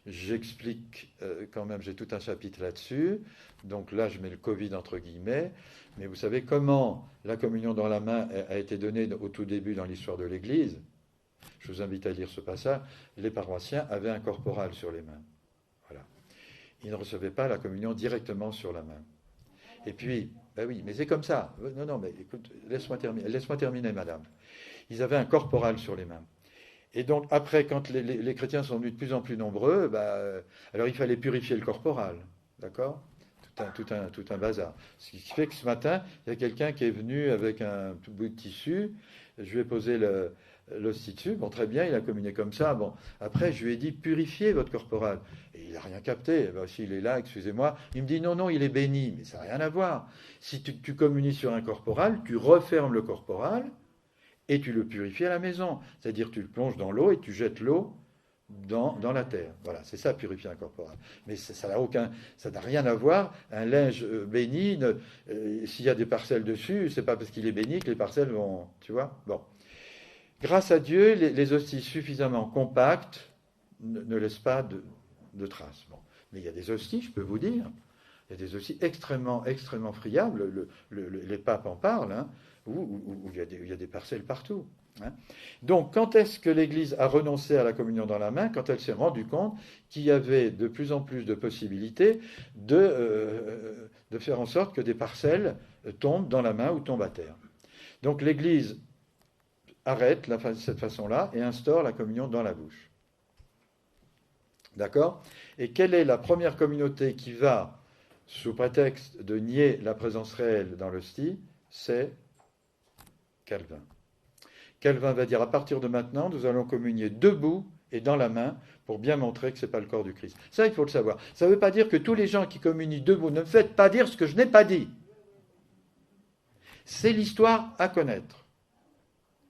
J'explique quand même, j'ai tout un chapitre là-dessus. Donc là, je mets le Covid entre guillemets. Mais vous savez comment la communion dans la main a été donnée au tout début dans l'histoire de l'Église? Je vous invite à lire ce passage. Les paroissiens avaient un corporal sur les mains. Voilà. Ils ne recevaient pas la communion directement sur la main. Et puis, ben oui, mais c'est comme ça. Non, mais écoute, laisse-moi terminer, madame. Ils avaient un corporal sur les mains. Et donc, après, quand les chrétiens sont devenus de plus en plus nombreux, alors il fallait purifier le corporal. D'accord? Tout un bazar. Ce qui fait que ce matin, il y a quelqu'un qui est venu avec un bout de tissu. Je lui ai posé l'hostie dessus. Bon, très bien, il a communié comme ça. Bon, après, je lui ai dit, purifiez votre corporal. Et il n'a rien capté. S'il est là, excusez-moi. Il me dit, non, il est béni. Mais ça n'a rien à voir. Si tu communies sur un corporal, tu refermes le corporal et tu le purifies à la maison. C'est-à-dire, tu le plonges dans l'eau et tu jettes l'eau dans la terre. Voilà, c'est ça, purifier incorporel. Mais ça n'a rien à voir. Un linge béni, s'il y a des parcelles dessus, c'est pas parce qu'il est béni que les parcelles vont, tu vois. Bon. Grâce à Dieu, les hosties suffisamment compactes ne laissent pas de traces. Bon. Mais il y a des hosties, je peux vous dire, il y a des hosties extrêmement, extrêmement friables, les papes en parlent, hein, où il y a des parcelles partout. Hein. Donc, quand est-ce que l'Église a renoncé à la communion dans la main? Quand elle s'est rendue compte qu'il y avait de plus en plus de possibilités de faire en sorte que des parcelles tombent dans la main ou tombent à terre. Donc, l'Église arrête cette façon-là et instaure la communion dans la bouche. D'accord? Et quelle est la première communauté qui va, sous prétexte de nier la présence réelle dans l'hostie? C'est Calvin. Calvin va dire, à partir de maintenant, nous allons communier debout et dans la main pour bien montrer que ce n'est pas le corps du Christ. Ça, il faut le savoir. Ça ne veut pas dire que tous les gens qui communient debout, ne me faites pas dire ce que je n'ai pas dit. C'est l'histoire à connaître.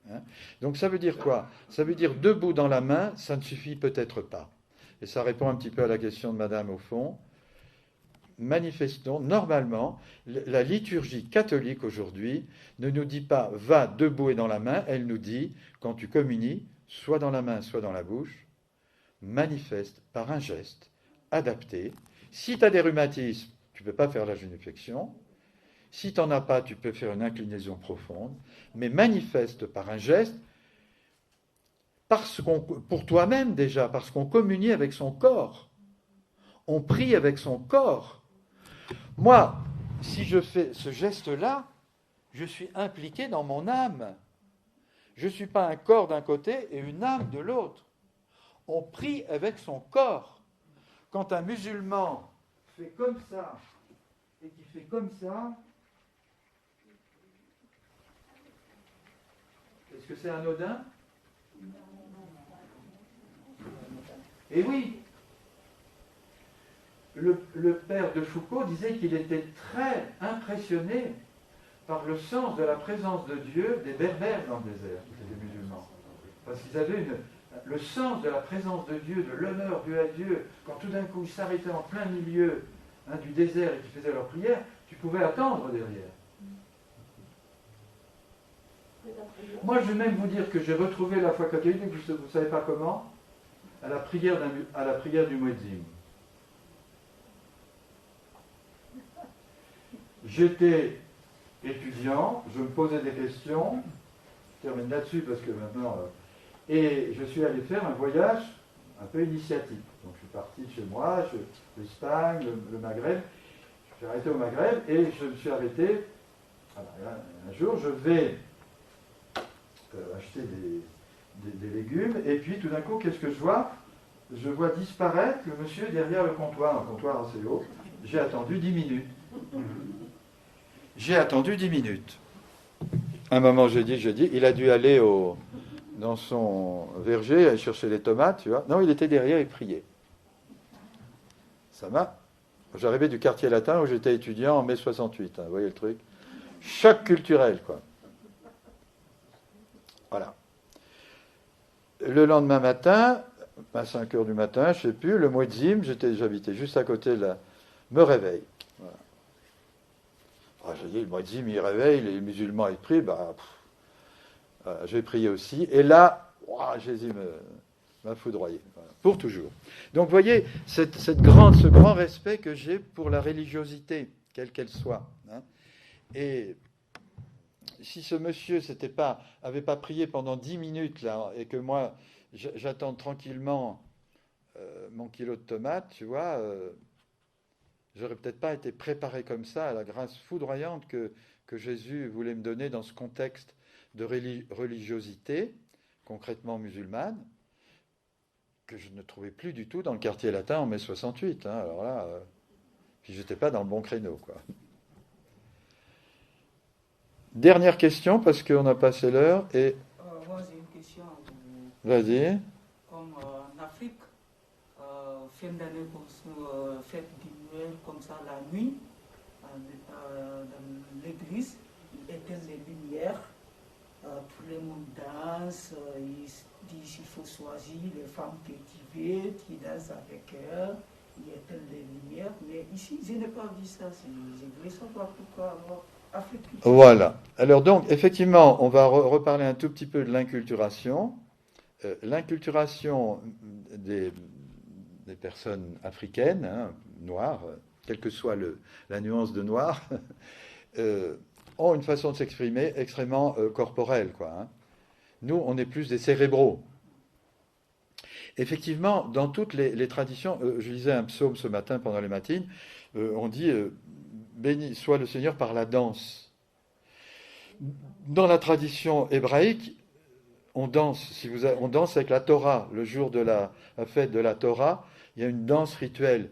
Hein? Donc ça veut dire quoi? Ça veut dire debout dans la main, ça ne suffit peut-être pas. Et ça répond un petit peu à la question de Madame au fond. Manifestons, normalement, la liturgie catholique aujourd'hui ne nous dit pas « va debout et dans la main », elle nous dit « quand tu communies, soit dans la main, soit dans la bouche, manifeste par un geste adapté. Si tu as des rhumatismes, tu ne peux pas faire la génuflexion. Si tu n'en as pas, tu peux faire une inclinaison profonde, mais manifeste par un geste, pour toi-même déjà, parce qu'on communie avec son corps. On prie avec son corps. Moi, si je fais ce geste-là, je suis impliqué dans mon âme. Je ne suis pas un corps d'un côté et une âme de l'autre. On prie avec son corps. Quand un musulman fait comme ça et qui fait comme ça, est-ce que c'est anodin? Et oui, le père de Foucault disait qu'il était très impressionné par le sens de la présence de Dieu des Berbères dans le désert, des musulmans. Parce qu'ils avaient le sens de la présence de Dieu, de l'honneur dû à Dieu. Quand tout d'un coup ils s'arrêtaient en plein milieu du désert et qu'ils faisaient leur prière, tu pouvais attendre derrière. Moi, je vais même vous dire que j'ai retrouvé la foi catholique, vous ne savez pas comment, à la prière du Muezzin. J'étais étudiant, je me posais des questions, je termine là-dessus parce que maintenant... et je suis allé faire un voyage un peu initiatique. Donc je suis parti de chez moi, l'Espagne, le Maghreb, je suis arrêté au Maghreb et je me suis arrêté... Alors, un jour, je vais acheter des légumes et puis tout d'un coup, qu'est-ce que je vois? Je vois disparaître le monsieur derrière le comptoir, un comptoir assez haut. J'ai attendu 10 minutes. J'ai attendu 10 minutes. Un moment, j'ai dit, il a dû aller dans son verger, aller chercher les tomates, tu vois. Non, il était derrière, il priait. Ça m'a... J'arrivais du quartier latin où j'étais étudiant en mai 68, hein, vous voyez le truc? Choc culturel, quoi. Voilà. Le lendemain matin, à 5 heures du matin, je ne sais plus, le Muezzin, j'habitais juste à côté de là, me réveille. Voilà. J'ai dit, le Muezzin, il réveille, les musulmans, ils prient, j'ai prié aussi. Et là, Jésus m'a foudroyé, voilà, pour toujours. Donc, vous voyez, ce grand respect que j'ai pour la religiosité, quelle qu'elle soit. Hein. Et si ce monsieur avait pas prié pendant 10 minutes, là, et que moi, j'attends tranquillement mon kilo de tomates, tu vois, j'aurais peut-être pas été préparé comme ça à la grâce foudroyante que Jésus voulait me donner dans ce contexte de religiosité, concrètement musulmane, que je ne trouvais plus du tout dans le quartier latin en mai 68. Hein. Alors là, puis j'étais pas dans le bon créneau, quoi. Dernière question, parce qu'on a passé l'heure. Et... moi, j'ai une question. Vas-y. Comme en Afrique, fin d'année, fête du Noël, comme ça, la nuit, dans l'église, ils éteignent les lumières tout le monde danse, ils disent qu'il faut choisir les femmes cultivées qui dansent avec eux, ils éteignent les lumières. Mais ici, je n'ai pas vu ça. Je voulais savoir pourquoi Afrique. Voilà. Alors donc, effectivement, on va reparler un tout petit peu de l'inculturation. L'inculturation des personnes africaines, hein, noires, quelle que soit la nuance de noir, ont une façon de s'exprimer extrêmement corporelle, quoi, hein. Nous, on est plus des cérébraux. Effectivement, dans toutes les traditions, je lisais un psaume ce matin pendant les matines, on dit béni soit le Seigneur par la danse. Dans la tradition hébraïque, on danse. On danse avec la Torah. Le jour de la fête de la Torah, il y a une danse rituelle.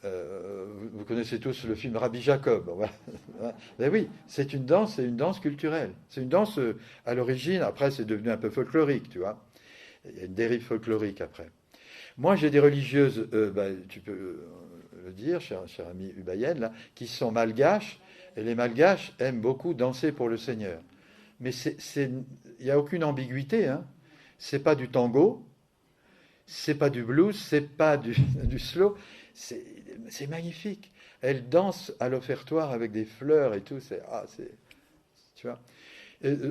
Vous connaissez tous le film Rabbi Jacob. Voilà. Ben oui, c'est une danse culturelle. C'est une danse à l'origine, après c'est devenu un peu folklorique, tu vois. Il y a une dérive folklorique après. Moi j'ai des religieuses, tu peux le dire, cher ami Ubayenne, là, qui sont malgaches, et les malgaches aiment beaucoup danser pour le Seigneur. Mais il n'y a aucune ambiguïté, hein. C'est pas du tango, c'est pas du blues, c'est pas du slow, c'est magnifique. Elle danse à l'offertoire avec des fleurs et tout, tu vois.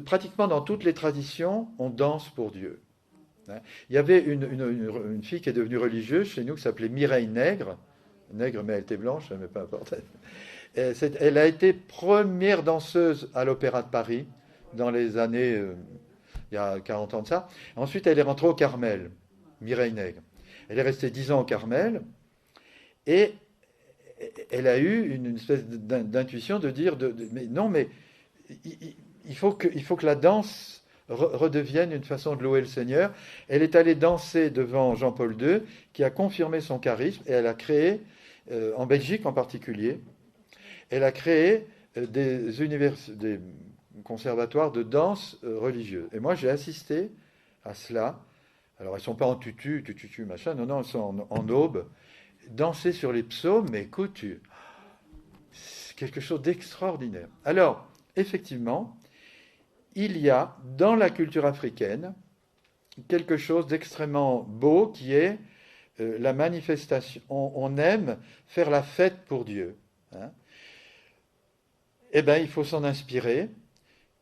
Pratiquement dans toutes les traditions, on danse pour Dieu. Il y avait une fille qui est devenue religieuse chez nous qui s'appelait Mireille Nègre, mais elle était blanche, mais peu importe. Elle a été première danseuse à l'Opéra de Paris dans les années, il y a 40 ans de ça. Ensuite, elle est rentrée au Carmel, Mireille Nègre. Elle est restée 10 ans au Carmel et elle a eu une espèce d'intuition de dire mais non, mais il faut que la danse redevienne une façon de louer le Seigneur. Elle est allée danser devant Jean-Paul II, qui a confirmé son charisme, et elle a créé, en Belgique en particulier, elle a créé des conservatoires de danse religieuse. Et moi, j'ai assisté à cela. Alors, elles ne sont pas en tutu, machin, non, elles sont en aube, danser sur les psaumes, mais écoute, c'est quelque chose d'extraordinaire. Alors, effectivement, il y a dans la culture africaine quelque chose d'extrêmement beau qui est la manifestation. On aime faire la fête pour Dieu, hein. Eh bien, il faut s'en inspirer.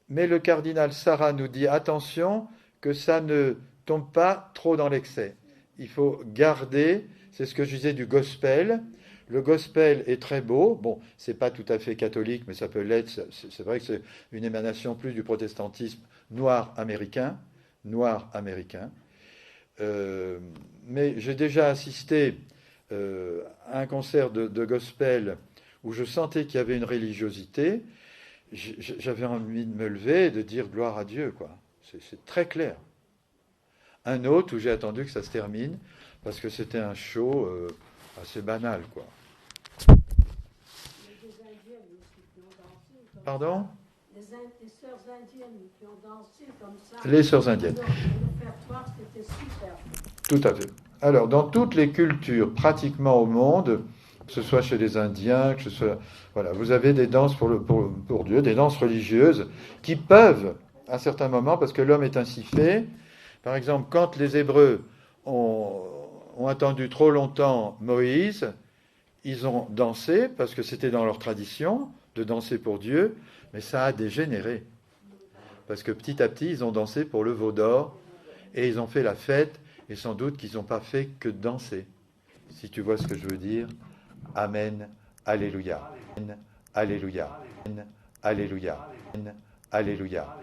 Mais le cardinal Sarah nous dit attention que ça ne tombe pas trop dans l'excès. Il faut garder, c'est ce que je disais du gospel. Le gospel est très beau. Bon, c'est pas tout à fait catholique, mais ça peut l'être. C'est vrai que c'est une émanation plus du protestantisme noir américain. Mais j'ai déjà assisté à un concert de gospel où je sentais qu'il y avait une religiosité. J'avais envie de me lever et de dire gloire à Dieu, quoi. C'est très clair. Un autre où j'ai attendu que ça se termine parce que c'était un show assez banal, quoi. Pardon ? Les sœurs indiennes qui ont dansé comme ça. Les sœurs indiennes. L'offertoire, c'était super. Tout à fait. Alors, dans toutes les cultures, pratiquement au monde, que ce soit chez les Indiens, que ce soit... Voilà, vous avez des danses pour Dieu, des danses religieuses qui peuvent, à certains moments, parce que l'homme est ainsi fait, par exemple, quand les Hébreux ont attendu trop longtemps Moïse, ils ont dansé, parce que c'était dans leur tradition de danser pour Dieu, mais ça a dégénéré. Parce que petit à petit, ils ont dansé pour le veau d'or, et ils ont fait la fête, et sans doute qu'ils n'ont pas fait que danser. Si tu vois ce que je veux dire, Amen, Alléluia. Alléluia. Alléluia. Alléluia.